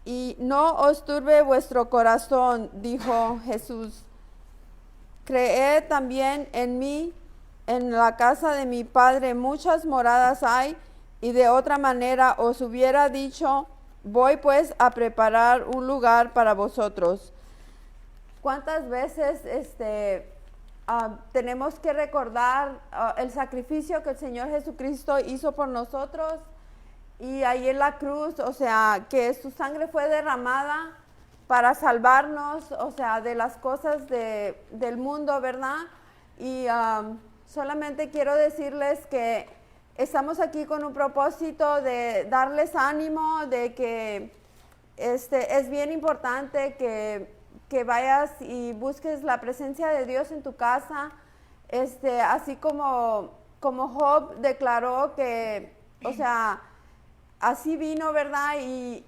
Y no os turbe vuestro corazón, dijo Jesús. Creed también en mí. En la casa de mi Padre muchas moradas hay, y de otra manera os hubiera dicho, voy pues a preparar un lugar para vosotros. ¿Cuántas veces tenemos que recordar el sacrificio que el Señor Jesucristo hizo por nosotros? Y ahí en la cruz, o sea, que su sangre fue derramada para salvarnos, o sea, de las cosas del mundo, ¿verdad? Y solamente quiero decirles que estamos aquí con un propósito de darles ánimo, de que es bien importante que vayas y busques la presencia de Dios en tu casa, así como Job declaró que, o sea, así vino, ¿verdad? Y,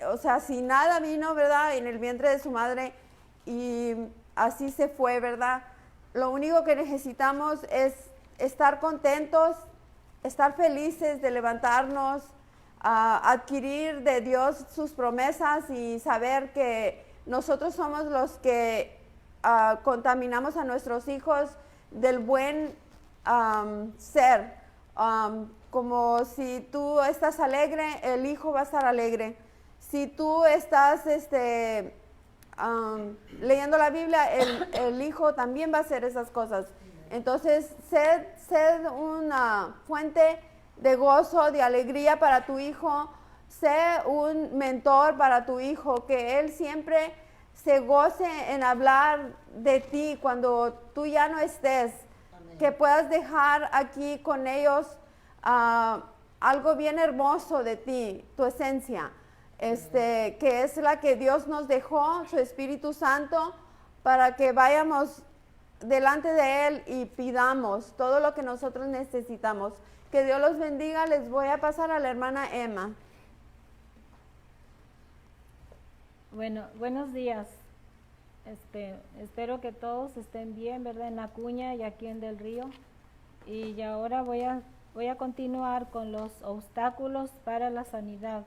o sea, sin nada vino, ¿verdad? En el vientre de su madre, y así se fue, ¿verdad? Lo único que necesitamos es estar contentos, estar felices de levantarnos, adquirir de Dios sus promesas y saber que nosotros somos los que contaminamos a nuestros hijos del buen ser. Como si tú estás alegre, el hijo va a estar alegre. Si tú estás leyendo la Biblia, el hijo también va a hacer esas cosas. Entonces, sed una fuente de gozo, de alegría para tu hijo. Sé un mentor para tu hijo, que él siempre se goce en hablar de ti cuando tú ya no estés. Amén. Que puedas dejar aquí con ellos algo bien hermoso de ti, tu esencia. Que es la que Dios nos dejó, su Espíritu Santo, para que vayamos delante de Él y pidamos todo lo que nosotros necesitamos. Que Dios los bendiga. Les voy a pasar a la hermana Emma. Bueno, buenos días. Espero que todos estén bien, ¿verdad? En Acuña y aquí en Del Río. Y ahora voy a continuar con los obstáculos para la sanidad.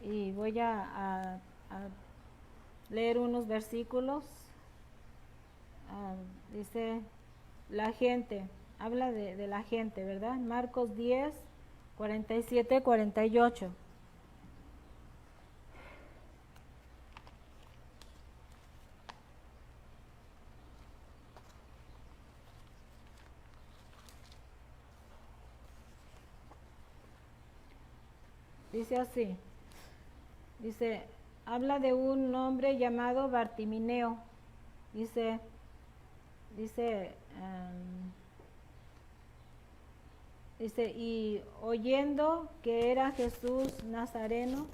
Y voy a leer unos versículos. Dice, la gente, habla de la gente, ¿verdad? Marcos 10, 47, 48. Dice así. Dice, habla de un hombre llamado Bartimineo. Dice, y oyendo que era Jesús Nazareno,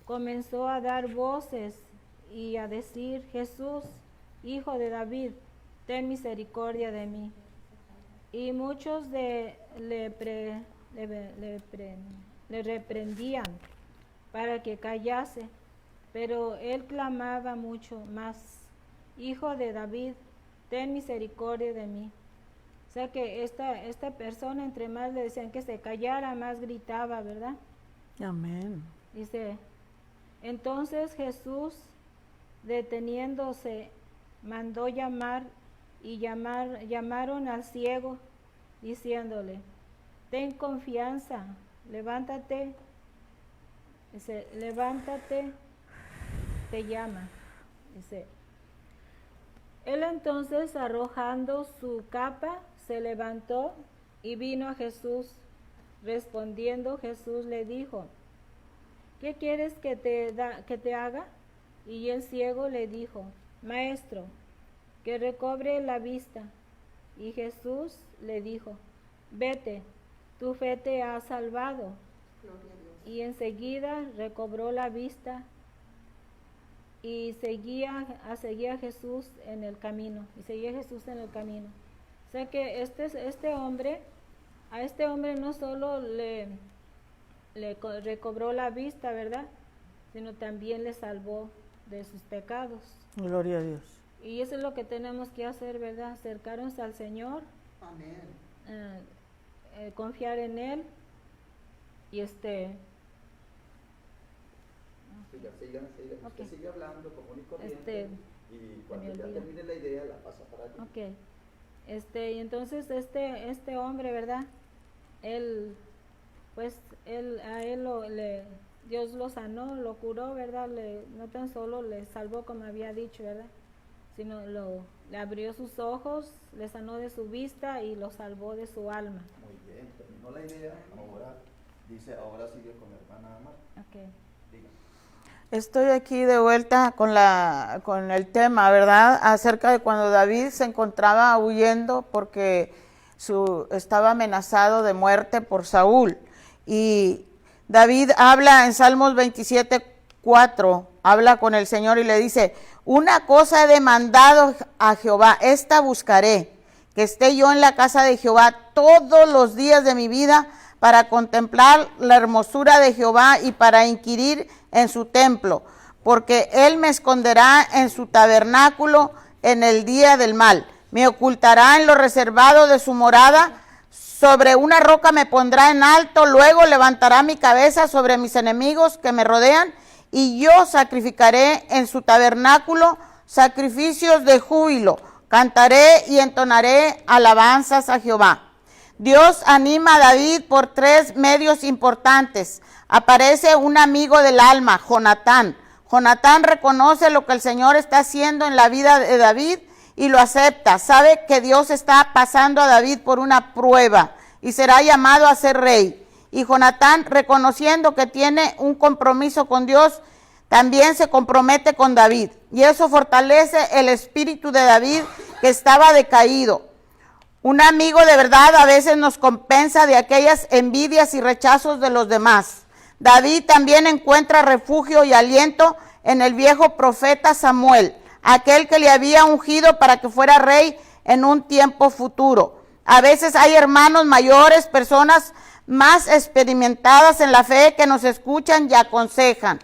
comenzó a dar voces y a decir, Jesús, hijo de David, ten misericordia de mí. Y muchos le reprendían para que callase, pero él clamaba mucho más, Hijo de David, ten misericordia de mí. O sea que esta persona, entre más le decían que se callara, más gritaba, ¿verdad? Amén. Dice, entonces Jesús, deteniéndose, mandó llamar, y llamaron al ciego, diciéndole, ten confianza, levántate. Dice, levántate, te llama. Dice, él entonces, arrojando su capa, se levantó y vino a Jesús. Respondiendo Jesús le dijo, ¿qué quieres que te haga? Y el ciego le dijo, Maestro, que recobre la vista. Y Jesús le dijo, vete, tu fe te ha salvado. Y enseguida recobró la vista y seguía a Jesús en el camino. O sea que a este hombre no solo le recobró la vista, ¿verdad? Sino también le salvó de sus pecados. Gloria a Dios. Y eso es lo que tenemos que hacer, ¿verdad? Acercarnos al Señor. Amén. Confiar en Él. Y Siga. Okay. Usted sigue hablando común y corriente. Y cuando ya termine la idea, la pasa para allí. Ok. Y entonces este hombre, ¿verdad? Él, Dios lo sanó, lo curó, ¿verdad? No tan solo le salvó como había dicho, ¿verdad? Sino le abrió sus ojos, le sanó de su vista y lo salvó de su alma. Muy bien, terminó la idea. Ahora sigue con la hermana Amar. Okay. Diga. Estoy aquí de vuelta con el tema, ¿verdad? Acerca de cuando David se encontraba huyendo porque estaba amenazado de muerte por Saúl. Y David habla en Salmos 27:4, habla con el Señor y le dice, una cosa he demandado a Jehová, esta buscaré, que esté yo en la casa de Jehová todos los días de mi vida para contemplar la hermosura de Jehová y para inquirir en su templo, porque él me esconderá en su tabernáculo en el día del mal, me ocultará en lo reservado de su morada, sobre una roca me pondrá en alto, luego levantará mi cabeza sobre mis enemigos que me rodean, y yo sacrificaré en su tabernáculo sacrificios de júbilo, cantaré y entonaré alabanzas a Jehová. Dios anima a David por 3 medios importantes. Aparece un amigo del alma, Jonatán. Jonatán reconoce lo que el Señor está haciendo en la vida de David y lo acepta. Sabe que Dios está pasando a David por una prueba y será llamado a ser rey. Y Jonatán, reconociendo que tiene un compromiso con Dios, también se compromete con David. Y eso fortalece el espíritu de David, que estaba decaído. Un amigo de verdad a veces nos compensa de aquellas envidias y rechazos de los demás. David también encuentra refugio y aliento en el viejo profeta Samuel, aquel que le había ungido para que fuera rey en un tiempo futuro. A veces hay hermanos mayores, personas más experimentadas en la fe que nos escuchan y aconsejan.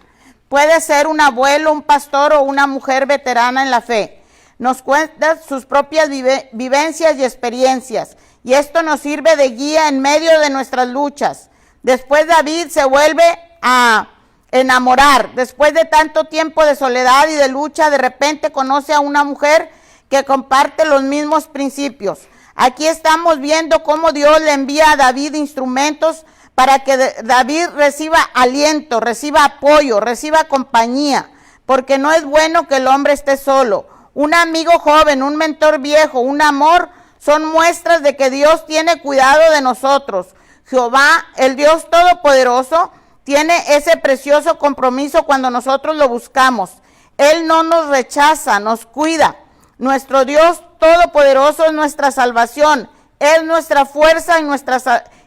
Puede ser un abuelo, un pastor o una mujer veterana en la fe. Nos cuentan sus propias vivencias y experiencias, y esto nos sirve de guía en medio de nuestras luchas. Después David se vuelve a enamorar. Después de tanto tiempo de soledad y de lucha, de repente conoce a una mujer que comparte los mismos principios. Aquí estamos viendo cómo Dios le envía a David instrumentos para que David reciba aliento, reciba apoyo, reciba compañía, porque no es bueno que el hombre esté solo. Un amigo joven, un mentor viejo, un amor, son muestras de que Dios tiene cuidado de nosotros. Jehová, el Dios Todopoderoso, tiene ese precioso compromiso cuando nosotros lo buscamos. Él no nos rechaza, nos cuida. Nuestro Dios Todopoderoso es nuestra salvación. Es nuestra fuerza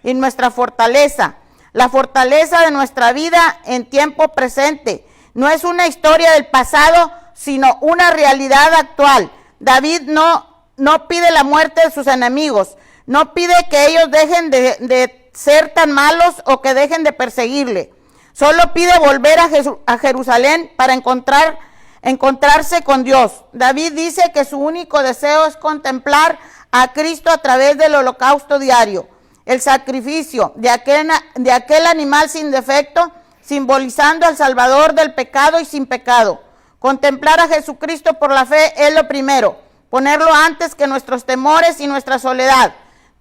y nuestra fortaleza. La fortaleza de nuestra vida en tiempo presente. No es una historia del pasado, sino una realidad actual. David no pide la muerte de sus enemigos. No pide que ellos dejen de ser tan malos o que dejen de perseguirle. Solo pide volver a Jerusalén para encontrarse con Dios. David dice que su único deseo es contemplar a Cristo a través del holocausto diario, el sacrificio de aquel animal sin defecto, simbolizando al Salvador del pecado y sin pecado. Contemplar a Jesucristo por la fe es lo primero, ponerlo antes que nuestros temores y nuestra soledad.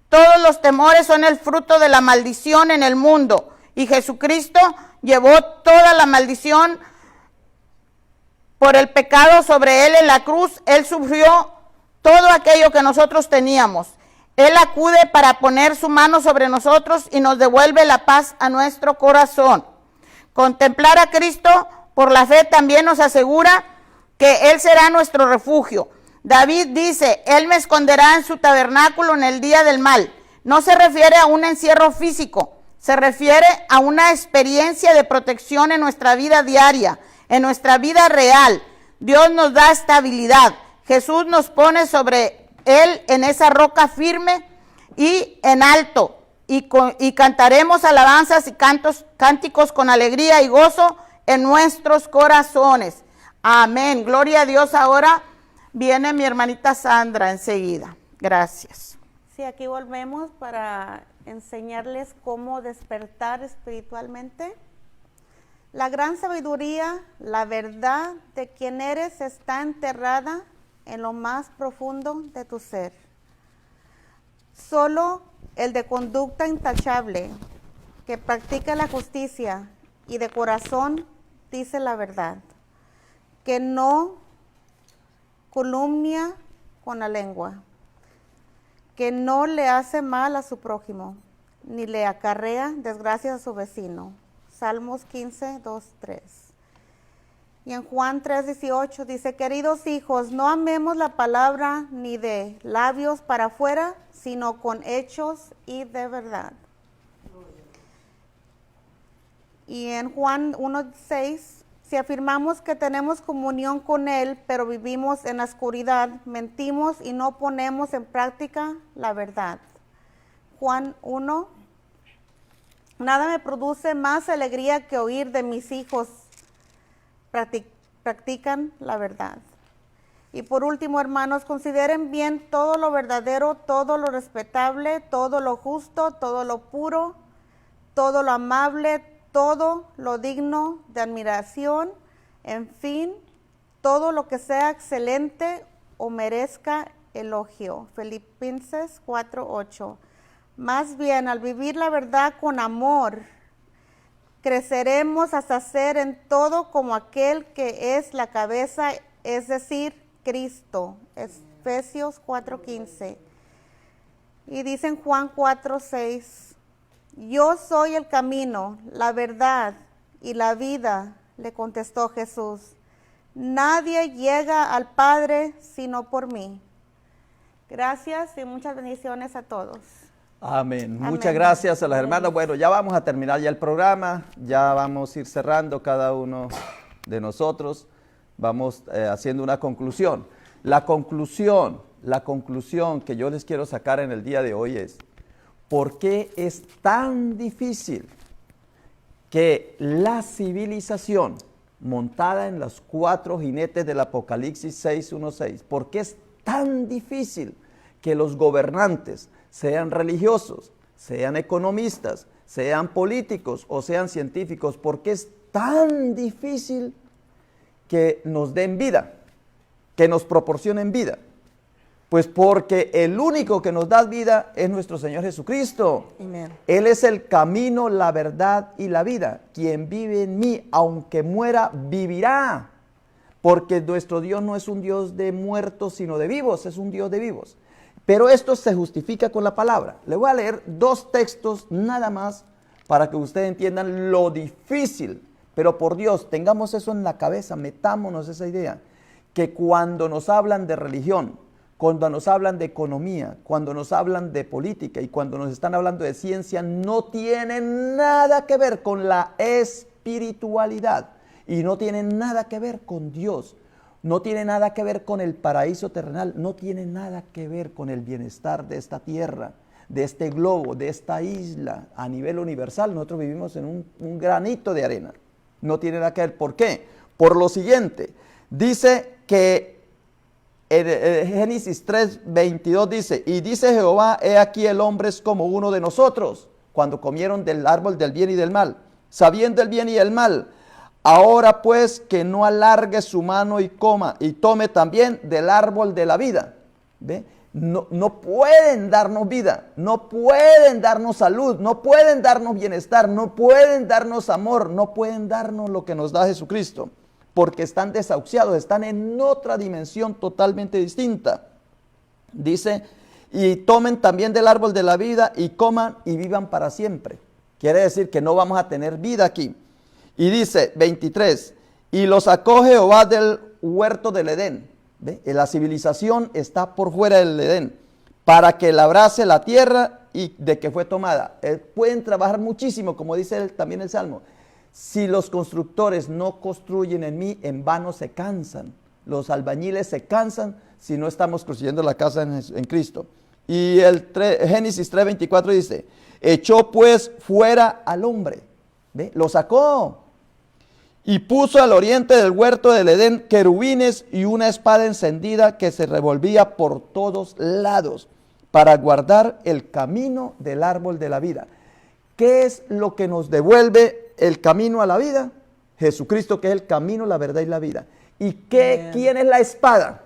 Todos los temores son el fruto de la maldición en el mundo, y Jesucristo llevó toda la maldición por el pecado sobre él en la cruz. Él sufrió todo aquello que nosotros teníamos. Él acude para poner su mano sobre nosotros y nos devuelve la paz a nuestro corazón. Contemplar a Cristo por la fe también nos asegura que Él será nuestro refugio. David dice, Él me esconderá en su tabernáculo en el día del mal. No se refiere a un encierro físico, se refiere a una experiencia de protección en nuestra vida diaria, en nuestra vida real. Dios nos da estabilidad. Jesús nos pone sobre Él en esa roca firme y en alto. Y cantaremos alabanzas y cánticos con alegría y gozo en nuestros corazones. Amén. Gloria a Dios. Ahora viene mi hermanita Sandra enseguida. Gracias. Sí, aquí volvemos para enseñarles cómo despertar espiritualmente. La gran sabiduría, la verdad de quién eres está enterrada en lo más profundo de tu ser. Solo el de conducta intachable, que practica la justicia y de corazón dice la verdad, que no calumnia con la lengua, que no le hace mal a su prójimo, ni le acarrea desgracias a su vecino. Salmos 15, 2, 3. Y en Juan 3:18 dice, queridos hijos, no amemos la palabra ni de labios para afuera, sino con hechos y de verdad. Y en Juan 1:6, si afirmamos que tenemos comunión con Él, pero vivimos en la oscuridad, mentimos y no ponemos en práctica la verdad. Juan 1, nada me produce más alegría que oír de mis hijos practican la verdad. Y por último, hermanos, consideren bien todo lo verdadero, todo lo respetable, todo lo justo, todo lo puro, todo lo amable, todo lo digno de admiración, en fin, todo lo que sea excelente o merezca elogio. Filipenses 4:8. Más bien, al vivir la verdad con amor, creceremos hasta ser en todo como aquel que es la cabeza, es decir, Cristo. Efesios 4:15. Y dice en Juan 4:6, yo soy el camino, la verdad y la vida, le contestó Jesús. Nadie llega al Padre sino por mí. Gracias y muchas bendiciones a todos. Amén. Amén. Muchas gracias a las hermanas. Bueno, ya vamos a terminar ya el programa, ya vamos a ir cerrando cada uno de nosotros, vamos haciendo una conclusión. La conclusión que yo les quiero sacar en el día de hoy es, ¿por qué es tan difícil que la civilización montada en los 4 jinetes del Apocalipsis 6:1-6, por qué es tan difícil que los gobernantes, sean religiosos, sean economistas, sean políticos o sean científicos, por qué es tan difícil que nos den vida, que nos proporcionen vida? Pues porque el único que nos da vida es nuestro Señor Jesucristo. Amén. Él es el camino, la verdad y la vida. Quien vive en mí, aunque muera, vivirá. Porque nuestro Dios no es un Dios de muertos, sino de vivos, es un Dios de vivos. Pero esto se justifica con la palabra. Le voy a leer 2 textos nada más para que ustedes entiendan lo difícil. Pero por Dios, tengamos eso en la cabeza, metámonos esa idea. Que cuando nos hablan de religión, cuando nos hablan de economía, cuando nos hablan de política y cuando nos están hablando de ciencia, no tienen nada que ver con la espiritualidad y no tienen nada que ver con Dios. No tiene nada que ver con el paraíso terrenal, no tiene nada que ver con el bienestar de esta tierra, de este globo, de esta isla a nivel universal. Nosotros vivimos en un granito de arena. No tiene nada que ver. ¿Por qué? Por lo siguiente, dice que en Génesis 3:22 dice, y dice Jehová, he aquí el hombre es como uno de nosotros, cuando comieron del árbol del bien y del mal, sabiendo el bien y el mal. Ahora pues que no alargue su mano y coma y tome también del árbol de la vida. ¿Ve? No pueden darnos vida, no pueden darnos salud, no pueden darnos bienestar, no pueden darnos amor, no pueden darnos lo que nos da Jesucristo, porque están desahuciados, están en otra dimensión totalmente distinta. Dice, y tomen también del árbol de la vida y coman y vivan para siempre. Quiere decir que no vamos a tener vida aquí. Y dice 23, y los sacó Jehová del huerto del Edén. ¿Ve? La civilización está por fuera del Edén, para que labrase la tierra y de que fue tomada. Pueden trabajar muchísimo, como dice también el Salmo. Si los constructores no construyen en mí, en vano se cansan. Los albañiles se cansan si no estamos construyendo la casa en Cristo. Y Génesis 3:24 dice, echó pues fuera al hombre. ¿Ve? Lo sacó. Y puso al oriente del huerto del Edén querubines y una espada encendida que se revolvía por todos lados para guardar el camino del árbol de la vida. ¿Qué es lo que nos devuelve el camino a la vida? Jesucristo, que es el camino, la verdad y la vida. ¿Y quién es la espada?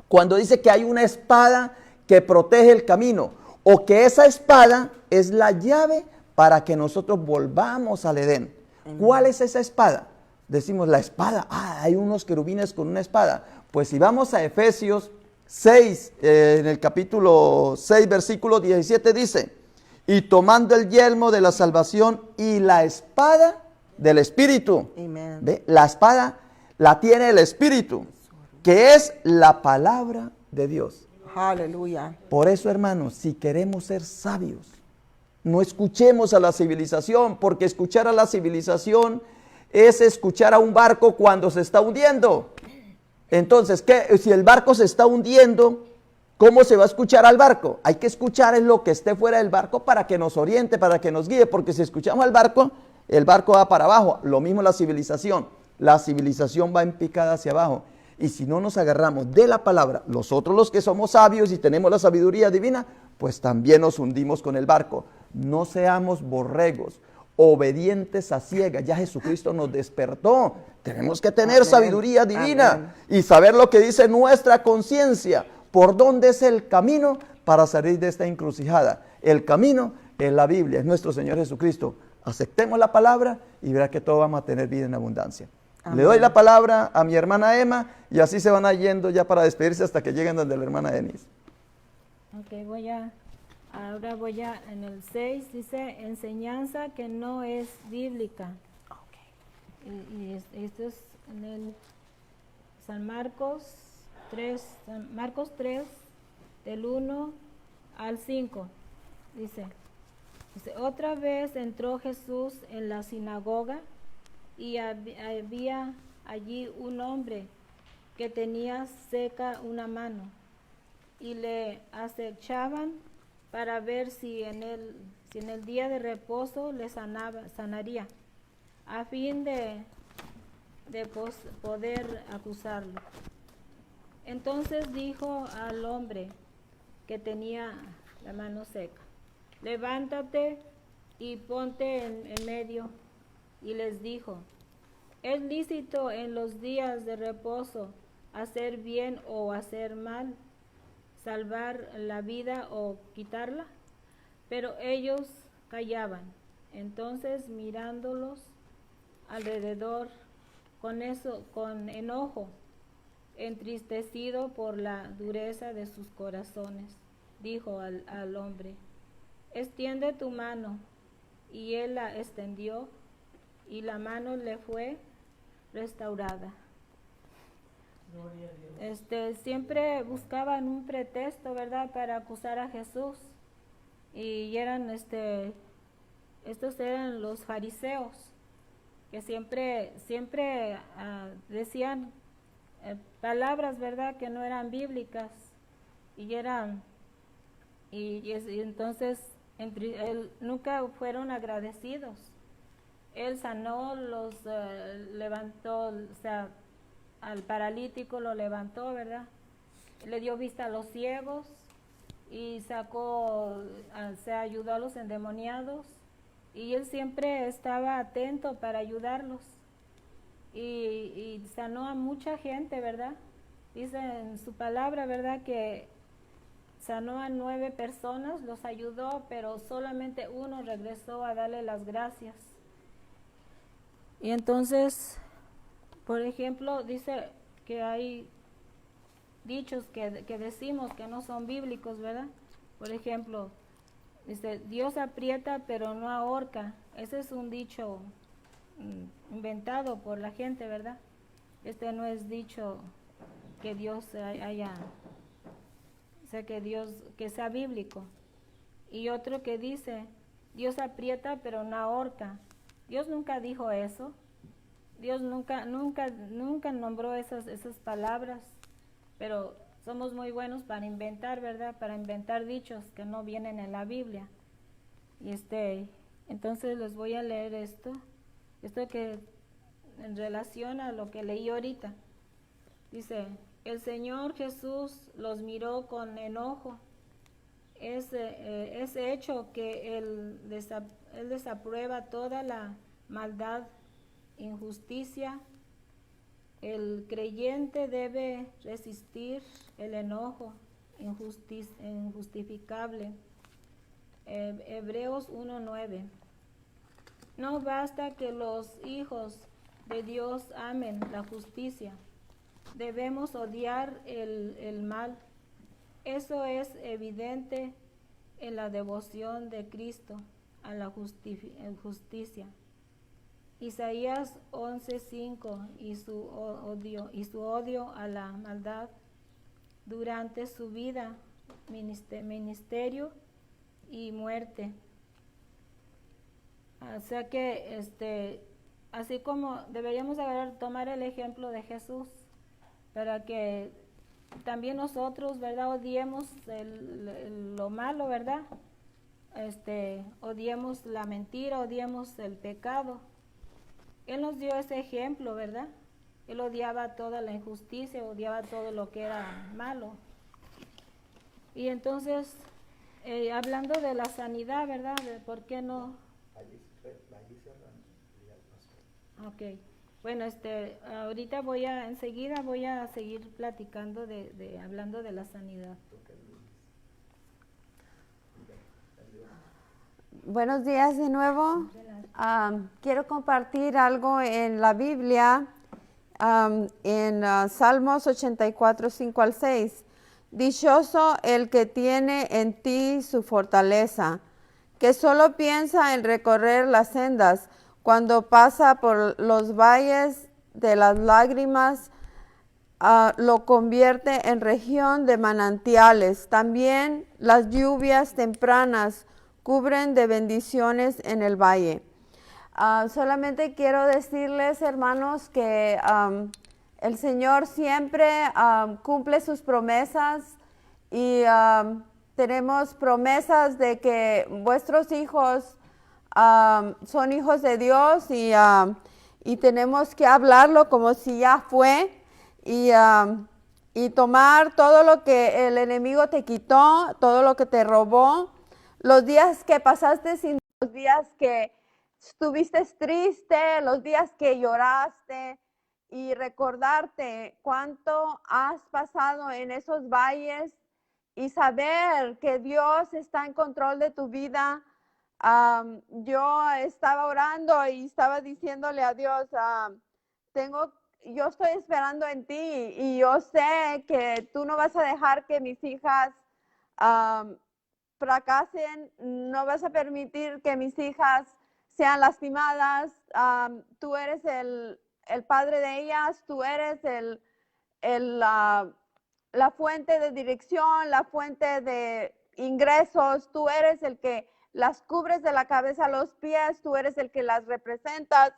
Cuando dice que hay una espada que protege el camino, o que esa espada es la llave para que nosotros volvamos al Edén. ¿Cuál es esa espada? Decimos la espada. Hay unos querubines con una espada. Pues si vamos a Efesios 6, en el capítulo 6, versículo 17 dice, y tomando el yelmo de la salvación y la espada del Espíritu. ¿Ve? La espada la tiene el Espíritu, que es la palabra de Dios. Aleluya. Por eso, hermanos, si queremos ser sabios, no escuchemos a la civilización, porque escuchar a la civilización es escuchar a un barco cuando se está hundiendo. Entonces, si el barco se está hundiendo, ¿cómo se va a escuchar al barco? Hay que escuchar en lo que esté fuera del barco para que nos oriente, para que nos guíe, porque si escuchamos al barco, el barco va para abajo. Lo mismo la civilización va en picada hacia abajo. Y si no nos agarramos de la palabra, nosotros los que somos sabios y tenemos la sabiduría divina, pues también nos hundimos con el barco. No seamos borregos, obedientes a ciegas. Ya Jesucristo nos despertó. Tenemos que tener sabiduría divina y saber lo que dice nuestra conciencia. ¿Por dónde es el camino para salir de esta encrucijada? El camino es la Biblia, es nuestro Señor Jesucristo. Aceptemos la palabra y verá que todos vamos a tener vida en abundancia. Amén. Le doy la palabra a mi hermana Emma y así se van a yendo ya para despedirse hasta que lleguen donde la hermana Denise. Ok, ahora voy a, en el 6 dice, enseñanza que no es bíblica. Y esto es en el Marcos 3, del 1 al 5, dice, otra vez entró Jesús en la sinagoga y había allí un hombre que tenía seca una mano y le acechaban para ver si en el día de reposo le sanaría, a fin de poder acusarlo. Entonces dijo al hombre que tenía la mano seca, levántate y ponte en medio. Y les dijo, ¿es lícito en los días de reposo hacer bien o hacer mal, salvar la vida o quitarla? Pero ellos callaban. Entonces mirándolos alrededor con enojo, entristecido por la dureza de sus corazones, dijo al hombre, extiende tu mano. Y él la extendió y la mano le fue restaurada. Siempre buscaban un pretexto, ¿verdad?, para acusar a Jesús. Y eran estos eran los fariseos, que siempre decían palabras, ¿verdad?, que no eran bíblicas. Y entonces nunca fueron agradecidos. Él sanó, los levantó, o sea, al paralítico lo levantó, ¿verdad? Le dio vista a los ciegos y ayudó a los endemoniados. Y él siempre estaba atento para ayudarlos. Y sanó a mucha gente, ¿verdad? Dice en su palabra, ¿verdad?, que sanó a 9 personas, los ayudó, pero solamente uno regresó a darle las gracias. Y entonces, por ejemplo, dice dichos que decimos que no son bíblicos, ¿verdad? Por ejemplo, dice, Dios aprieta pero no ahorca. Ese es un dicho inventado por la gente, ¿verdad? Este no es dicho que Dios haya, o sea, que sea bíblico. Y otro que dice, Dios aprieta pero no ahorca. Dios nunca dijo eso. Dios nunca nombró esas palabras, pero somos muy buenos para inventar, ¿verdad? Para inventar dichos que no vienen en la Biblia. Y entonces les voy a leer esto que en relación a lo que leí ahorita. Dice, el Señor Jesús los miró con enojo. Ese hecho que Él desaprueba toda la maldad, injusticia. El creyente debe resistir el enojo injustificable. Hebreos 1:9. No basta que los hijos de Dios amen la justicia. Debemos odiar el mal. Eso es evidente en la devoción de Cristo a la justicia. Isaías 11:5 y su odio a la maldad durante su vida, ministerio y muerte. O sea que así como deberíamos tomar el ejemplo de Jesús para que también nosotros, ¿verdad?, odiemos lo malo, ¿verdad? Odiemos la mentira, odiemos el pecado. Él nos dio ese ejemplo, ¿verdad? Él odiaba toda la injusticia, odiaba todo lo que era malo. Y entonces, hablando de la sanidad, ¿verdad? ¿Por qué no? Ok. Bueno, ahorita enseguida voy a seguir platicando hablando de la sanidad. Buenos días de nuevo. Quiero compartir algo en la Biblia, en Salmos 84, 5 al 6. Dichoso el que tiene en ti su fortaleza, que solo piensa en recorrer las sendas. Cuando pasa por los valles de las lágrimas, lo convierte en región de manantiales. También las lluvias tempranas cubren de bendiciones en el valle. Solamente quiero decirles, hermanos, que el Señor siempre cumple sus promesas y tenemos promesas de que vuestros hijos son hijos de Dios y tenemos que hablarlo como si ya fue y tomar todo lo que el enemigo te quitó, todo lo que te robó, los días que pasaste los días que estuviste triste, los días que lloraste y recordarte cuánto has pasado en esos valles y saber que Dios está en control de tu vida. Yo estaba orando y estaba diciéndole a Dios, yo estoy esperando en ti y yo sé que tú no vas a dejar que mis hijas fracasen, no vas a permitir que mis hijas sean lastimadas. Tú eres el padre de ellas, tú eres la fuente de dirección, la fuente de ingresos, tú eres el que las cubres de la cabeza a los pies, tú eres el que las representas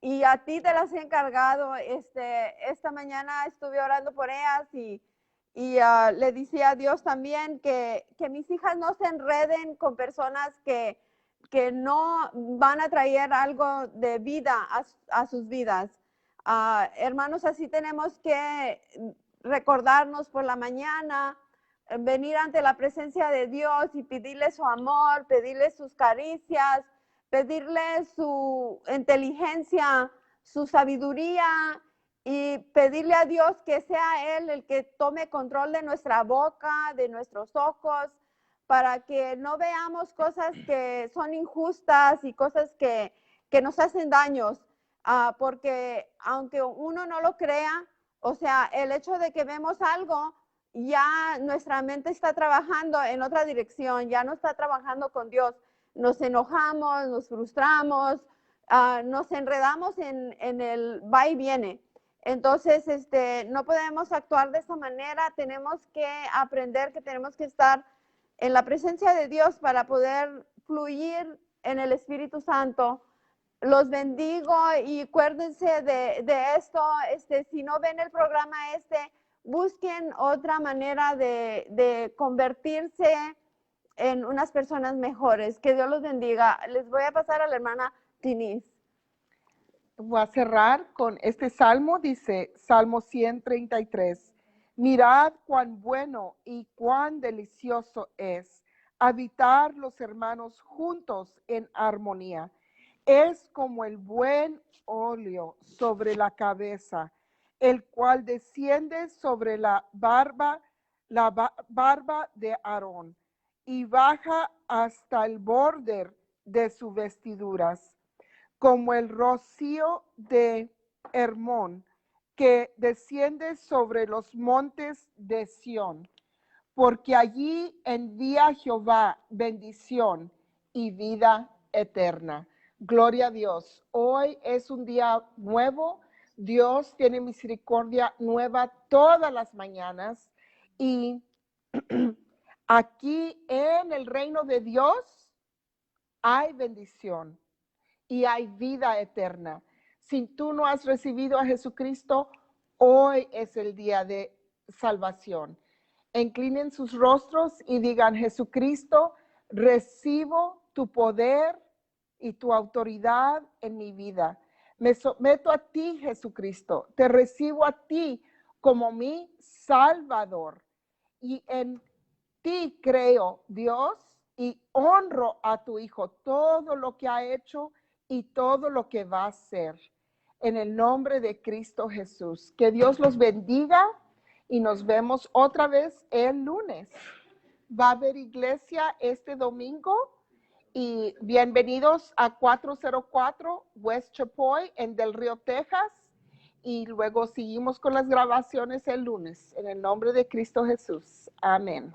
y a ti te las he encargado. Esta mañana estuve orando por ellas y le decía a Dios también que mis hijas no se enreden con personas que no van a traer algo de vida a sus vidas. Hermanos, así tenemos que recordarnos por la mañana, venir ante la presencia de Dios y pedirle su amor, pedirle sus caricias, pedirle su inteligencia, su sabiduría y pedirle a Dios que sea Él el que tome control de nuestra boca, de nuestros ojos, para que no veamos cosas que son injustas y cosas que nos hacen daños, porque aunque uno no lo crea, o sea, el hecho de que vemos algo ya nuestra mente está trabajando en otra dirección, ya no está trabajando con Dios. Nos enojamos, nos frustramos, nos enredamos en el va y viene. Entonces, no podemos actuar de esa manera, tenemos que aprender que tenemos que estar en la presencia de Dios para poder fluir en el Espíritu Santo. Los bendigo y acuérdense de esto, si no ven el programa busquen otra manera de convertirse en unas personas mejores. Que Dios los bendiga. Les voy a pasar a la hermana Denise. Voy a cerrar con este salmo, dice Salmo 133. Mirad cuán bueno y cuán delicioso es habitar los hermanos juntos en armonía. Es como el buen óleo sobre la cabeza, el cual desciende sobre la barba de Aarón y baja hasta el borde de sus vestiduras, como el rocío de Hermón que desciende sobre los montes de Sión, porque allí envía Jehová bendición y vida eterna. Gloria a Dios. Hoy es un día nuevo. Dios tiene misericordia nueva todas las mañanas. Y aquí en el reino de Dios hay bendición y hay vida eterna. Si tú no has recibido a Jesucristo, hoy es el día de salvación. Inclinen sus rostros y digan: Jesucristo, recibo tu poder y tu autoridad en mi vida. Me someto a ti, Jesucristo. Te recibo a ti como mi Salvador. Y en ti creo, Dios, y honro a tu Hijo todo lo que ha hecho y todo lo que va a hacer. En el nombre de Cristo Jesús. Que Dios los bendiga y nos vemos otra vez el lunes. Va a haber iglesia este domingo. Y bienvenidos a 404 West Chapoy en Del Río, Texas. Y luego seguimos con las grabaciones el lunes. En el nombre de Cristo Jesús. Amén.